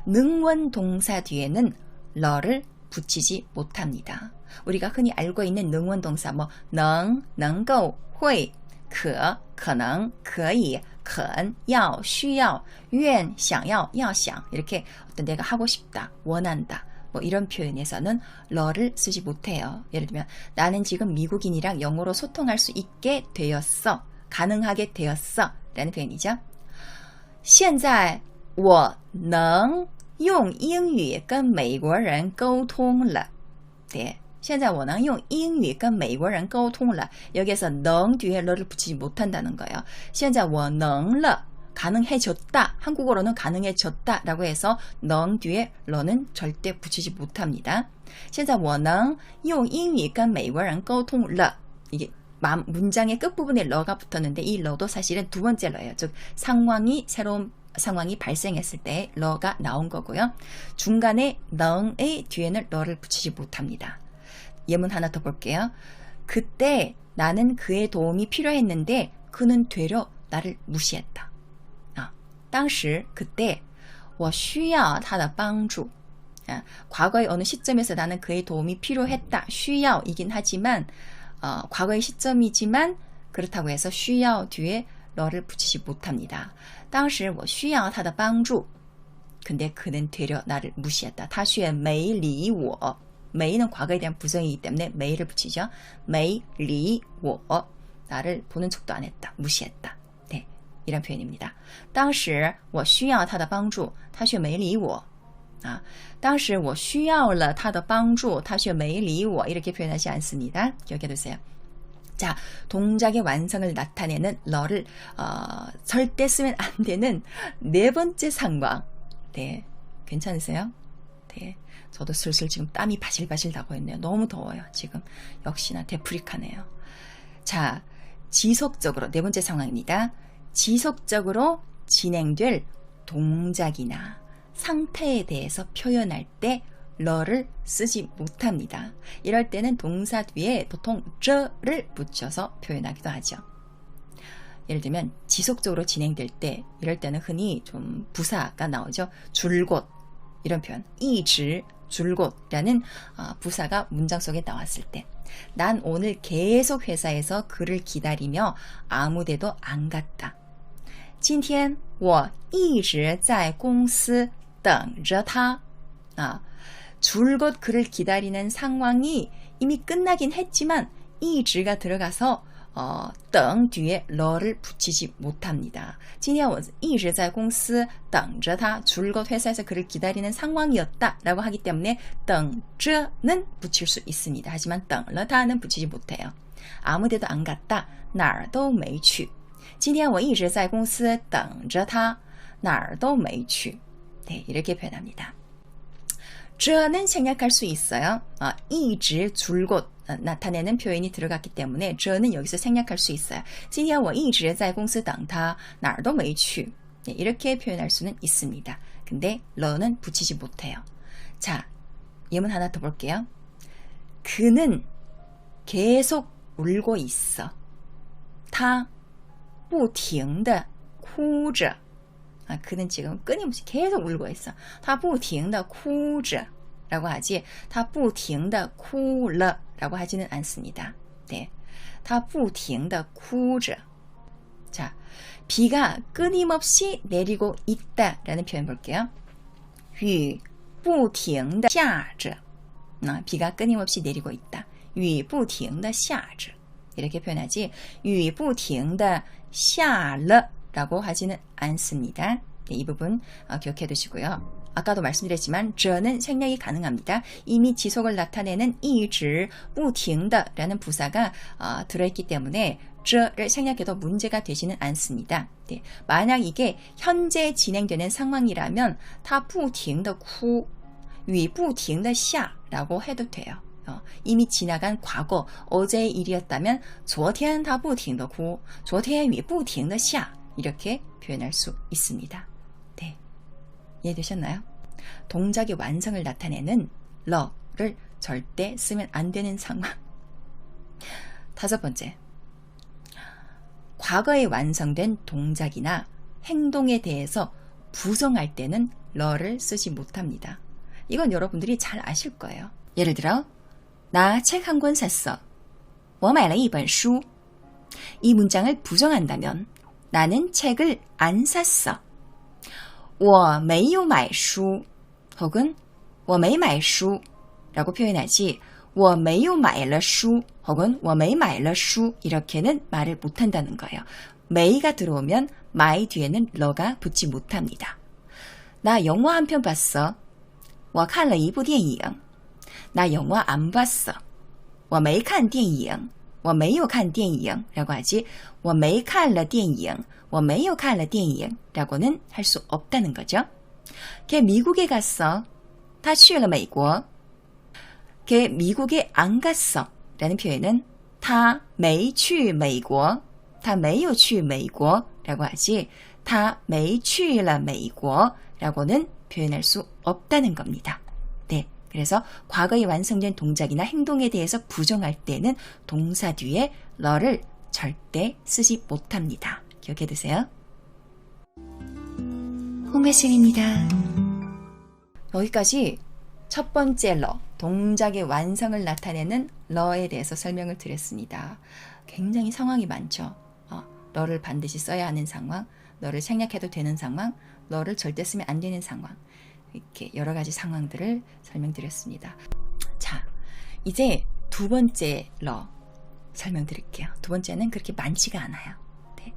능원 동사 뒤에는 러를 붙이지 못합니다. 우리가 흔히 알고 있는 능원 동사 뭐能, 能够, 会, 可, 可能, 可以, 肯, 要, 需要, 愿, 想要, 要想 이렇게 어떤 내가 하고 싶다, 원한다 뭐 이런 표현에서는 러를 쓰지 못해요. 예를 들면 나는 지금 미국인이랑 영어로 소통할 수 있게 되었어. 가능하게 되었어. 라는 표현이죠. 现在我能用英语跟美国人沟通了. 네. 现在我能用英语跟美国人沟通了. 여기에서 能 뒤에 러를 붙이지 못한다는 거예요. 现在我能了. 가능해졌다. 한국어로는 가능해졌다 라고 해서 能 뒤에 러는 절대 붙이지 못합니다. 现在我能用英语跟美国人沟通了. 이게 문장의 끝부분에 러가 붙었는데 이 러도 사실은 두 번째 러예요. 즉 새로운 상황이 발생했을 때 러가 나온 거고요. 중간에 능의 뒤에는 러를 붙이지 못합니다. 예문 하나 더 볼게요. 그때 나는 그의 도움이 필요했는데 그는 되려 나를 무시했다. 当时 그때 我需要他的帮助. 과거의 어느 시점에서 나는 그의 도움이 필요했다. 需要이긴 하지만 과거의 시점이지만 그렇다고 해서 需要 뒤에 러를 붙이지 못합니다. 当时我需要他的帮助. 근데 그는 되려 나를 무시했다. 他却没理我. 메이는 과거에 대한 부정이기 때문에 메이를 붙이죠. 没理我. 나를 보는 척도 안 했다. 무시했다. 네, 이런 표현입니다. 当时我需要他的帮助他却没理我. 当时我需要了他的帮助他却没理我. 이렇게 표현하지 않습니다. 기억해두세요. 자, 동작의 완성을 나타내는 러를 절대 쓰면 안 되는 네 번째 상황. 네, 괜찮으세요? 네, 저도 슬슬 지금 땀이 바실바실 나고 있네요. 너무 더워요. 지금 역시나 데프리카네요. 자, 지속적으로 네 번째 상황입니다. 지속적으로 진행될 동작이나 상태에 대해서 표현할 때 러를 쓰지 못합니다. 이럴 때는 동사 뒤에 보통 즈를 붙여서 표현하기도 하죠. 예를 들면 지속적으로 진행될 때 이럴 때는 흔히 좀 부사가 나오죠. 줄곧 이런 표현 一直 줄곧이라는 부사가 문장 속에 나왔을 때 난 오늘 계속 회사에서 그를 기다리며 아무데도 안 갔다. 今天我一直在公司等着他. 줄곧 그를 기다리는 상황이 이미 끝나긴 했지만 이즈가 들어가서 等 뒤에 러를 붙이지 못합니다. 今天我一直在公司等着他. 줄곧 회사에서 그를 기다리는 상황이었다 라고 하기 때문에 等着는 붙일 수 있습니다. 하지만 等了他는 붙이지 못해요. 아무데도 안 갔다. 哪儿都没去. 今天我一直在公司等着他. 哪儿都没去. 네, 이렇게 표현합니다. 这는 생략할 수 있어요. 一直 줄곧 나타내는 표현이 들어갔기 때문에 这는 여기서 생략할 수 있어요. 今天我一直在公司等他哪儿都没去. 네, 이렇게 표현할 수는 있습니다. 근데 러는 붙이지 못해요. 자, 예문 하나 더 볼게요. 그는 계속 울고 있어. 他不停地哭着. 그는 지금 끊임없이 계속 울고 있어. 他不停地哭着 라고 하지 他不停地哭了 라고 하지는 않습니다. 네, 他不停地哭着. 자, 비가 끊임없이 내리고 있다 라는 표현 볼게요. 雨不停地下着. 비가 끊임없이 내리고 있다. 雨不停地下着. 이렇게 표현하지 雨不停地下了 라고 하지는 않습니다. 네, 이 부분 기억해 두시고요. 아까도 말씀드렸지만 这는 생략이 가능합니다. 이미 지속을 나타내는 一直不停的 라는 부사가 들어있기 때문에 这를 생략해도 문제가 되지는 않습니다. 네, 만약 이게 현재 진행되는 상황이라면 他不停地哭雨不停地下 라고 해도 돼요. 이미 지나간 과거, 어제의 일이었다면 昨天他不停地哭昨天雨不停地下 이렇게 표현할 수 있습니다. 네, 이해되셨나요? 동작의 완성을 나타내는 러를 절대 쓰면 안 되는 상황. 다섯 번째, 과거에 완성된 동작이나 행동에 대해서 부정할 때는 러를 쓰지 못합니다. 이건 여러분들이 잘 아실 거예요. 예를 들어, 나 책 한 권 샀어. 我买了一本书. 이 문장을 부정한다면 나는 책을 안 샀어. 我没有买书 혹은 我没买书 라고 표현하지 我没有买了书 혹은 我没买了书 이렇게는 말을 못한다는 거예요. 메이가 들어오면 마이 뒤에는 러가 붙지 못합니다. 나 영화 한 편 봤어. 我看了一部电影. 나 영화 안 봤어. 我没看电影我没有看电影 라고 하지 我没看了电影我没有看了电影 라고는 할 수 없다는 거죠. 걔 미국에 갔어. 他去了美国. 걔 미국에 안 갔어 라는 표현은 他没去美国他没有去美国 라고 하지 他没去了美国 라고는 표현할 수 없다는 겁니다. 네, 그래서 과거에 완성된 동작이나 행동에 대해서 부정할 때는 동사 뒤에 러를 절대 쓰지 못합니다. 기억해 두세요. 홍배승입니다. 여기까지 첫 번째 러, 동작의 완성을 나타내는 러에 대해서 설명을 드렸습니다. 굉장히 상황이 많죠. 러를 반드시 써야 하는 상황, 러를 생략해도 되는 상황, 러를 절대 쓰면 안 되는 상황, 이렇게 여러 가지 상황들을 설명드렸습니다. 자, 이제 두 번째 러 설명드릴게요. 두 번째는 그렇게 많지가 않아요. 네.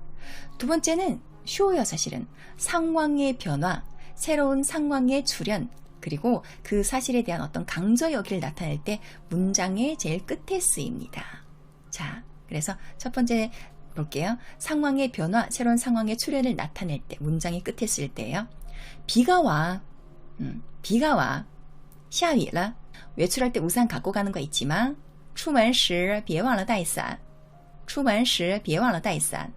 두 번째는 쉬워요. 사실은 상황의 변화, 새로운 상황의 출현, 그리고 그 사실에 대한 어떤 강조 여기를 나타낼 때 문장의 제일 끝에 쓰입니다. 자, 그래서 첫 번째 볼게요. 상황의 변화, 새로운 상황의 출현을 나타낼 때 문장의 끝에 쓸 때예요. 비가 와. 비가 와. 下雨了. 외출할 때 우산 갖고 가는 거 있지만 出门时别忘了带伞. 出门时别忘了带伞.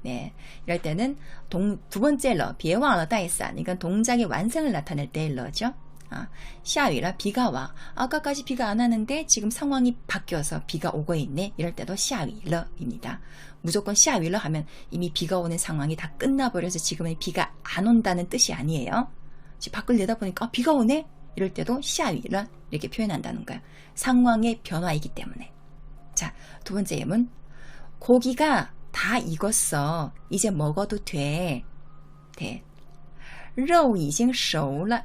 네, 이럴 때는 두 번째 러, 别忘了带伞. 이건 동작의 완성을 나타낼 때의 러죠. 下雨了, 비가 와. 아까까지 비가 안 왔는데 지금 상황이 바뀌어서 비가 오고 있네. 이럴 때도 下雨了입니다. 무조건 下雨了 하면 이미 비가 오는 상황이 다 끝나버려서 지금은 비가 안 온다는 뜻이 아니에요. 지금 밖을 내다보니까 비가 오네? 이럴 때도 下雨了 이렇게 표현한다는 거예요. 상황의 변화이기 때문에. 자, 두 번째 예문. 고기가 다 익었어. 이제 먹어도 돼. 돼. 肉已经熟了.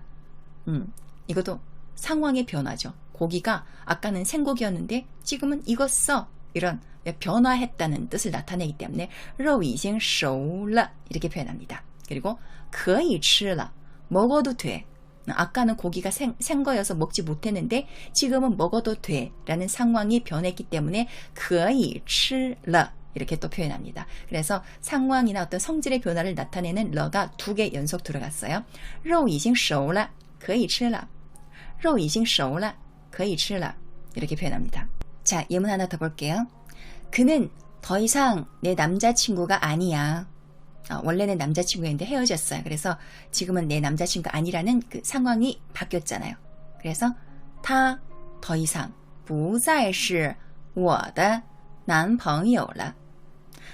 이것도 상황의 변화죠. 고기가 아까는 생고기였는데 지금은 익었어. 이런 변화했다는 뜻을 나타내기 때문에 肉已经熟了 이렇게 표현합니다. 그리고 可以吃了. 먹어도 돼. 아까는 고기가 생거여서 먹지 못했는데 지금은 먹어도 돼 라는 상황이 변했기 때문에 可以吃了 이렇게 또 표현합니다. 그래서 상황이나 어떤 성질의 변화를 나타내는 러가 2개 연속 들어갔어요. 肉已经熟了可以吃了肉已经熟了可以吃了 이렇게 표현합니다. 자, 예문 하나 더 볼게요. 그는 더 이상 내 남자친구가 아니야. 원래는 남자친구였는데 헤어졌어요. 그래서 지금은 내 남자친구가 아니라는 그 상황이 바뀌었잖아요. 그래서 他더 이상 不再是我的男朋友了.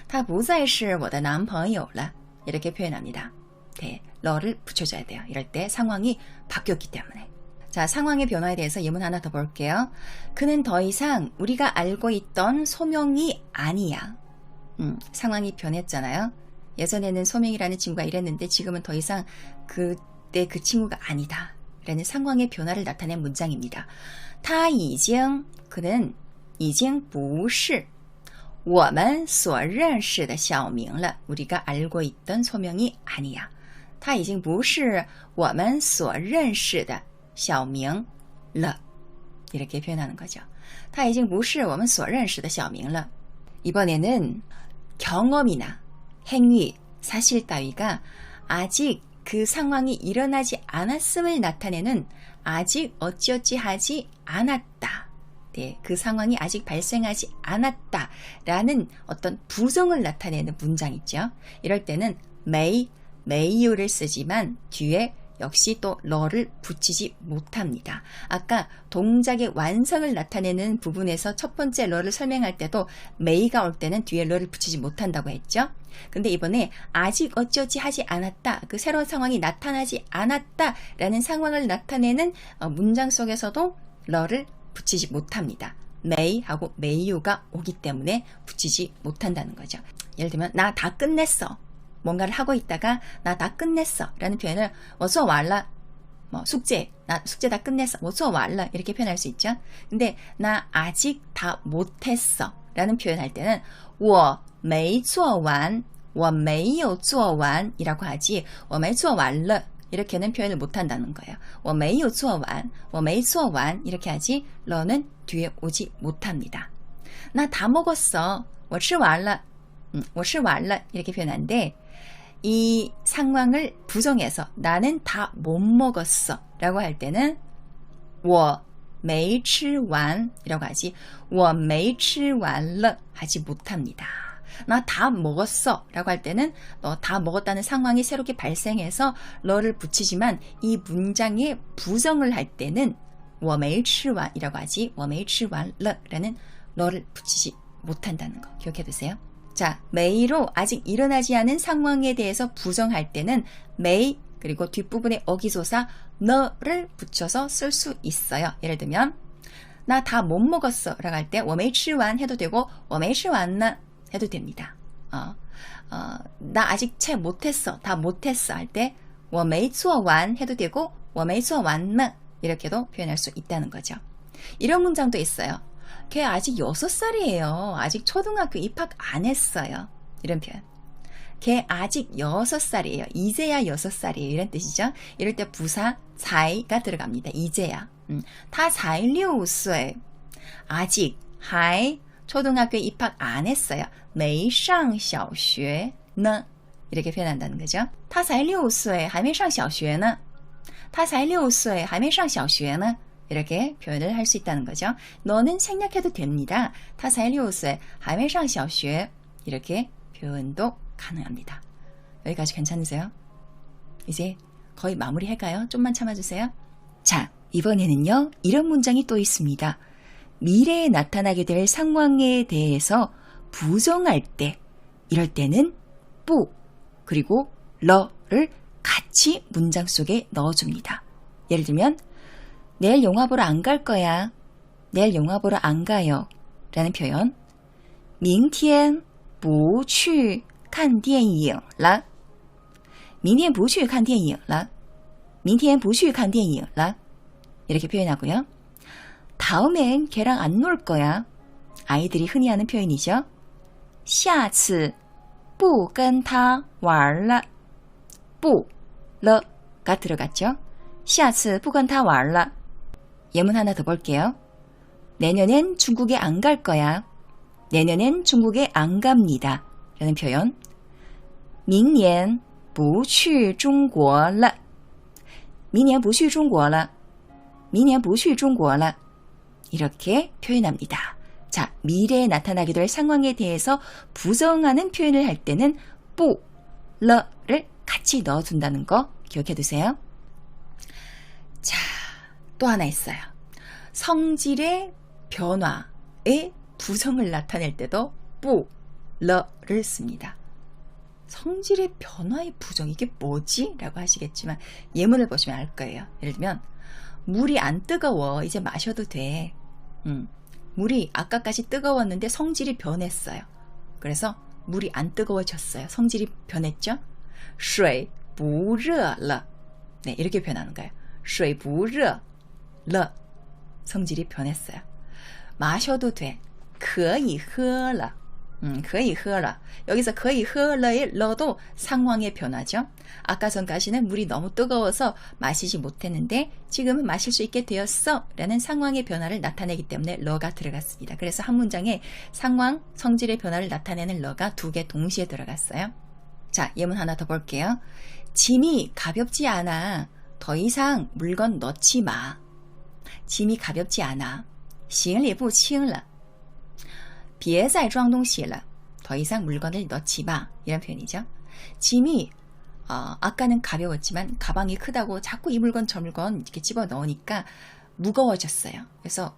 他不再是我的男朋友了. 이렇게 표현합니다. 네, 러를 붙여줘야 돼요. 이럴 때 상황이 바뀌었기 때문에. 자, 상황의 변화에 대해서 예문 하나 더 볼게요. 그는 더 이상 우리가 알고 있던 소명이 아니야. 상황이 변했잖아요. 예전에는 소명이라는 친구가 이랬는데 지금은 더 이상 그때 그 친구가 아니다 라는 상황의 변화를 나타낸 문장입니다. 他已经 그는 已经不是我们所认识的小明了. 우리가 알고 있던 소명이 아니야. 他已经不是我们所认识的小明了. 이렇게 표현하는 거죠. 他已经不是我们所认识的小明了. 이번에는 경험이나 행위, 사실 따위가 아직 그 상황이 일어나지 않았음을 나타내는 아직 어찌어찌 하지 않았다. 네, 그 상황이 아직 발생하지 않았다 라는 어떤 부정을 나타내는 문장 있죠. 이럴 때는 메이유를 쓰지만 뒤에 역시 또 러를 붙이지 못합니다. 아까 동작의 완성을 나타내는 부분에서 첫 번째 러를 설명할 때도 메이가 올 때는 뒤에 러를 붙이지 못한다고 했죠. 근데 이번에 아직 어찌어찌 하지 않았다. 그 새로운 상황이 나타나지 않았다 라는 상황을 나타내는 문장 속에서도 러를 붙이지 못합니다. 메이하고 메이유가 오기 때문에 붙이지 못한다는 거죠. 예를 들면 나 다 끝냈어. 뭔가를 하고 있다가 나 다 끝냈어 라는 표현을 我做完了 숙제, 나 숙제 다 끝냈어 我做完了 이렇게 표현할 수 있죠. 근데 나 아직 다 못했어 라는 표현할 때는 我没做完我没有做完이라고 하지 我没做完了 이렇게는 표현을 못한다는 거예요. 我没有做完我没做完 이렇게 하지 러는 뒤에 오지 못합니다. 나 다 먹었어 我吃完了我吃完了 이렇게 표현하는데 이 상황을 부정해서 나는 다 못 먹었어 라고 할 때는 我没吃完이라고 하지 我没吃完了 하지 못합니다. 나 다 먹었어 라고 할 때는 너 다 먹었다는 상황이 새롭게 발생해서 러를 붙이지만 이 문장에 부정을 할 때는 我没吃完이라고 하지 我没吃完了 라는 러를 붙이지 못한다는 거 기억해 두세요. 자, 메이로 아직 일어나지 않은 상황에 대해서 부정할 때는 메이 그리고 뒷부분에 어기소사 너를 붙여서 쓸 수 있어요. 예를 들면 나 다 못 먹었어 라고 할 때 我没吃完 해도 되고 我没吃完呢 해도 됩니다. 나 아직 채 못했어 다 못했어 할 때 我没做完 해도 되고 我没做完呢 이렇게도 표현할 수 있다는 거죠. 이런 문장도 있어요. 걔 아직 6살이에요. 아직 초등학교 입학 안 했어요. 이런 표현. 걔 아직 6살이에요. 이제야 6살이에요. 이런 뜻이죠. 이럴 때 부사 才가 들어갑니다. 이제야. 他才6岁 아직 还 초등학교에 입학 안 했어요. 没上小学呢 이렇게 표현한다는 거죠. 他才6岁还没上小学呢他才6岁还没上小学呢 이렇게 표현을 할 수 있다는 거죠. 너는 생략해도 됩니다. 他才6岁还没上小学 이렇게 표현도 가능합니다. 여기까지 괜찮으세요? 이제 거의 마무리할까요? 좀만 참아주세요. 자, 이번에는요. 이런 문장이 또 있습니다. 미래에 나타나게 될 상황에 대해서 부정할 때 이럴 때는 뿌 그리고 러를 같이 문장 속에 넣어줍니다. 예를 들면 내일 영화 보러 안 갈 거야. 내일 영화 보러 안 가요. 라는 표현. 明天不去看电影了明天不去看电影了明天不去看电影了 이렇게 표현하고요. 다음엔 걔랑 안 놀 거야. 아이들이 흔히 하는 표현이죠. 下次不跟他玩了不了가 들어갔죠. 下次不跟他玩了 예문 하나 더 볼게요. 내년엔 중국에 안 갈 거야. 내년엔 중국에 안 갑니다. 라는 표현. 明年不去中国了明年不去中国了明年不去中国了 이렇게 표현합니다. 자, 미래에 나타나게 될 상황에 대해서 부정하는 표현을 할 때는 不, 를 같이 넣어준다는 거 기억해 두세요. 자, 또 하나 있어요. 성질의 변화의 부정을 나타낼 때도 不, 를 씁니다. 성질의 변화의 부정, 이게 뭐지? 라고 하시겠지만 예문을 보시면 알 거예요. 예를 들면 물이 안 뜨거워. 이제 마셔도 돼. 물이 아까까지 뜨거웠는데 성질이 변했어요. 그래서 물이 안 뜨거워졌어요. 성질이 변했죠? 水不热了 네, 이렇게 변하는 거예요. 水不热了 성질이 변했어요. 마셔도 돼. 可以喝了可以喝了 여기서 可以喝了의 러도 상황의 변화죠. 아까 전까지는 물이 너무 뜨거워서 마시지 못했는데 지금은 마실 수 있게 되었어 라는 상황의 변화를 나타내기 때문에 러가 들어갔습니다. 그래서 한 문장에 상황, 성질의 변화를 나타내는 러가 두 개 동시에 들어갔어요. 자, 예문 하나 더 볼게요. 짐이 가볍지 않아. 더 이상 물건 넣지 마. 짐이 가볍지 않아. 行李不轻了别再装东西了. 더 이상 물건을 넣지 마. 이런 표현이죠. 짐이 아까는 가벼웠지만 가방이 크다고 자꾸 이 물건 저 물건 이렇게 집어넣으니까 무거워졌어요. 그래서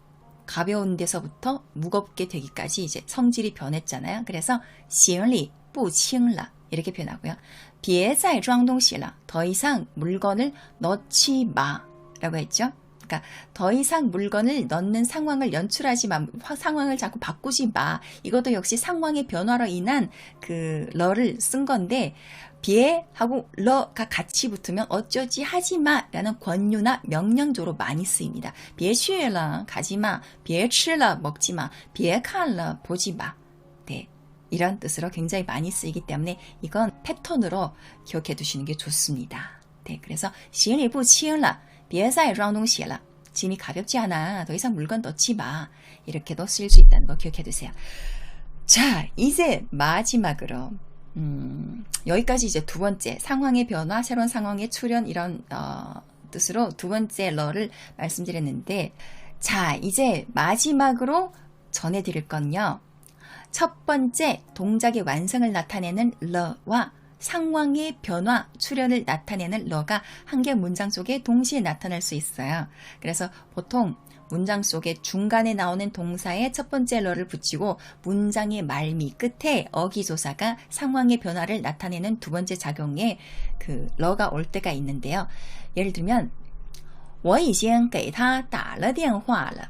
가벼운 데서부터 무겁게 되기까지 이제 성질이 변했잖아요. 그래서 行李不轻了 이렇게 표현하고요. 别再装东西了. 더 이상 물건을 넣지 마 라고 했죠. 그러니까 더 이상 물건을 넣는 상황을 연출하지 마, 상황을 자꾸 바꾸지 마. 이것도 역시 상황의 변화로 인한 그 러를 쓴 건데 비하고 러가 같이 붙으면 어쩌지 하지 마라는 권유나 명령조로 많이 쓰입니다. 别去了 가지 마, 别吃了 먹지 마, 别看了 보지 마. 네, 이런 뜻으로 굉장히 많이 쓰이기 때문에 이건 패턴으로 기억해 두시는 게 좋습니다. 네, 그래서 行李不轻了别再装东西了 짐이 가볍지 않아. 더 이상 물건 넣지 마. 이렇게도 쓸 수 있다는 거 기억해 두세요. 자, 이제 마지막으로 여기까지 이제 두 번째 상황의 변화, 새로운 상황의 출현 이런 뜻으로 두 번째 러를 말씀드렸는데 자, 이제 마지막으로 전해드릴 건요. 첫 번째 동작의 완성을 나타내는 러와 상황의 변화, 출현을 나타내는 러가 한 개 문장 속에 동시에 나타날 수 있어요. 그래서 보통 문장 속에 중간에 나오는 동사에 첫 번째 러를 붙이고 문장의 말미 끝에 어기조사가 상황의 변화를 나타내는 두 번째 작용에 그 러가 올 때가 있는데요. 예를 들면 我已经给他打了电话了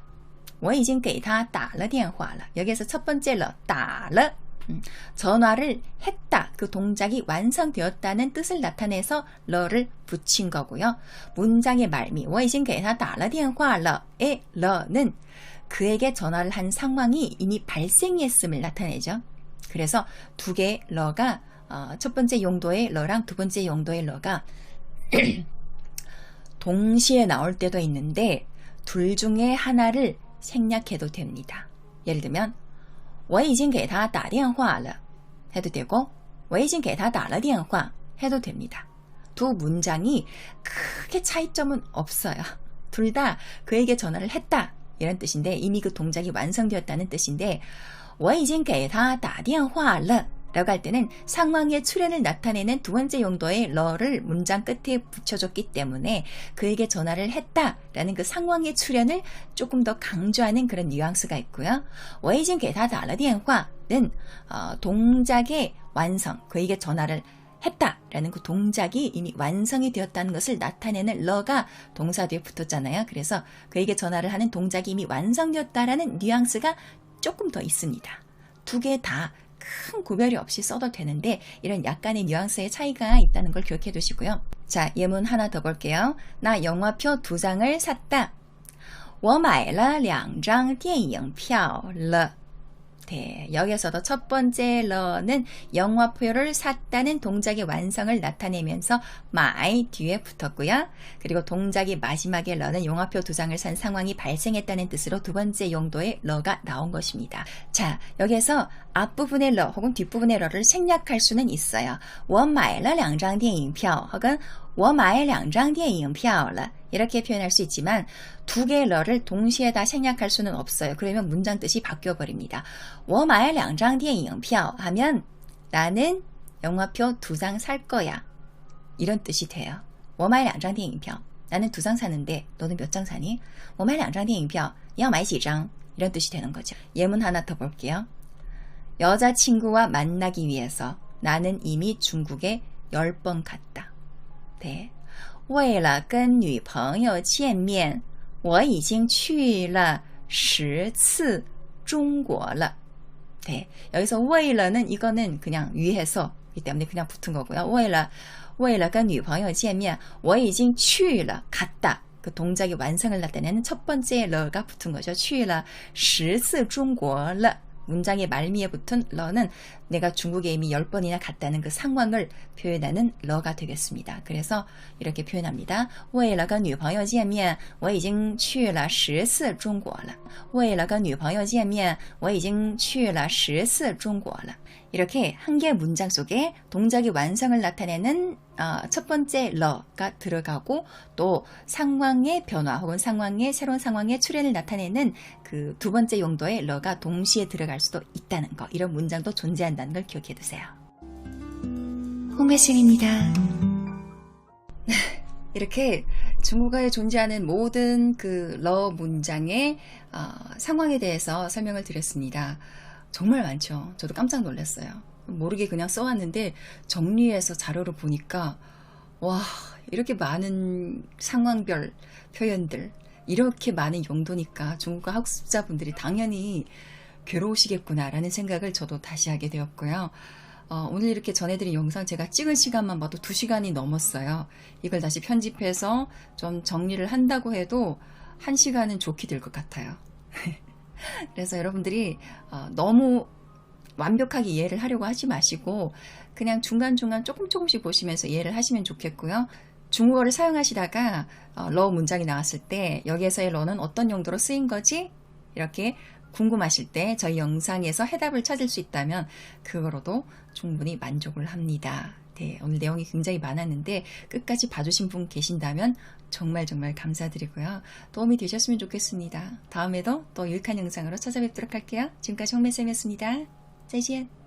我已经给他打了电话了 여기에서 첫 번째 러, 打了 전화를 했다. 그 동작이 완성되었다는 뜻을 나타내서 러를 붙인 거고요. 문장의 말미 我已经给他打了电话了의 러는 그에게 전화를 한 상황이 이미 발생했음을 나타내죠. 그래서 두 개의 러가 첫 번째 용도의 러랑 두 번째 용도의 러가 동시에 나올 때도 있는데 둘 중에 하나를 생략해도 됩니다. 예를 들면 我已经给他打电话了 해도 되고 我已经给他打了电话 해도 됩니다. 두 문장이 크게 차이점은 없어요. 둘 다 그에게 전화를 했다 이런 뜻인데 이미 그 동작이 완성되었다는 뜻인데 我已经给他打电话了 라고 할 때는 상황의 출현을 나타내는 두 번째 용도의 러를 문장 끝에 붙여줬기 때문에 그에게 전화를 했다라는 그 상황의 출현을 조금 더 강조하는 그런 뉘앙스가 있고요. 我已经给他打了电话는 동작의 완성, 그에게 전화를 했다라는 그 동작이 이미 완성이 되었다는 것을 나타내는 러가 동사 뒤에 붙었잖아요. 그래서 그에게 전화를 하는 동작이 이미 완성되었다라는 뉘앙스가 조금 더 있습니다. 두 개 다 큰 구별이 없이 써도 되는데 이런 약간의 뉘앙스의 차이가 있다는 걸 기억해 두시고요. 자, 예문 하나 더 볼게요. 나 영화표 2장을 샀다. 我买了2张电影票了. 네, 여기서도 첫 번째 러는 영화표를 샀다는 동작의 완성을 나타내면서 마이 뒤에 붙었고요. 그리고 동작이 마지막에 러는 영화표 2장을 산 상황이 발생했다는 뜻으로 두 번째 용도의 러가 나온 것입니다. 자, 여기에서 앞부분의 러 혹은 뒷부분의 러를 생략할 수는 있어요. 我买了2张电影票 혹은 我买2张电影票了 이렇게 표현할 수 있지만 두 개의 러를 동시에 다 생략할 수는 없어요. 그러면 문장 뜻이 바뀌어버립니다. 我买2张电影票 하면 나는 영화표 2장 살 거야. 이런 뜻이 돼요. 我买2张电影票 나는 2장 사는데 너는 몇 장 사니? 我买2张电影票你要买几张? 이런 뜻이 되는 거죠. 예문 하나 더 볼게요. 여자친구와 만나기 위해서 나는 이미 중국에 10번 갔다. 네. 为了跟女朋友见面我已经去了10次中国了. 네. 여기서 为了는 이거는 그냥 위해서이기 때문에 그냥 붙은 거고요. 为了跟女朋友见面我已经去了 갔다. 그 동작의 완성을 나타내는 첫 번째 러가 붙은 거죠. 去了10次中国了. 문장의 말미에 붙은 러는 내가 중국에 이미 10번이나 갔다는 그 상황을 표현하는 러가 되겠습니다. 그래서 이렇게 표현합니다. 为了跟女朋友见面我已经去了10次中国了. 为了跟女朋友见面我已经去了10次中国了. 이렇게 한 개의 문장 속에 동작의 완성을 나타내는 첫 번째 러가 들어가고 또 상황의 변화 혹은 새로운 상황의 출현을 나타내는 그 두 번째 용도의 러가 동시에 들어갈 수도 있다는 거. 이런 문장도 존재한다는 걸 기억해 두세요. 홍배쌤입니다. 이렇게 중국어에 존재하는 모든 그 러 문장의 상황에 대해서 설명을 드렸습니다. 정말 많죠. 저도 깜짝 놀랐어요. 모르게 그냥 써왔는데 정리해서 자료를 보니까 와, 이렇게 많은 상황별 표현들, 이렇게 많은 용도니까 중국어 학습자분들이 당연히 괴로우시겠구나라는 생각을 저도 다시 하게 되었고요. 오늘 이렇게 전해드린 영상 제가 찍은 시간만 봐도 2시간이 넘었어요. 이걸 다시 편집해서 좀 정리를 한다고 해도 1시간은 좋게 될 것 같아요. 그래서 여러분들이 너무 완벽하게 이해를 하려고 하지 마시고 그냥 중간중간 조금씩 보시면서 이해를 하시면 좋겠고요. 중국어를 사용하시다가 러 문장이 나왔을 때 여기에서의 러는 어떤 용도로 쓰인 거지? 이렇게 궁금하실 때 저희 영상에서 해답을 찾을 수 있다면 그거로도 충분히 만족을 합니다. 네, 오늘 내용이 굉장히 많았는데 끝까지 봐주신 분 계신다면 정말 감사드리고요. 도움이 되셨으면 좋겠습니다. 다음에도 또 유익한 영상으로 찾아뵙도록 할게요. 지금까지 홍매쌤이었습니다. 再见。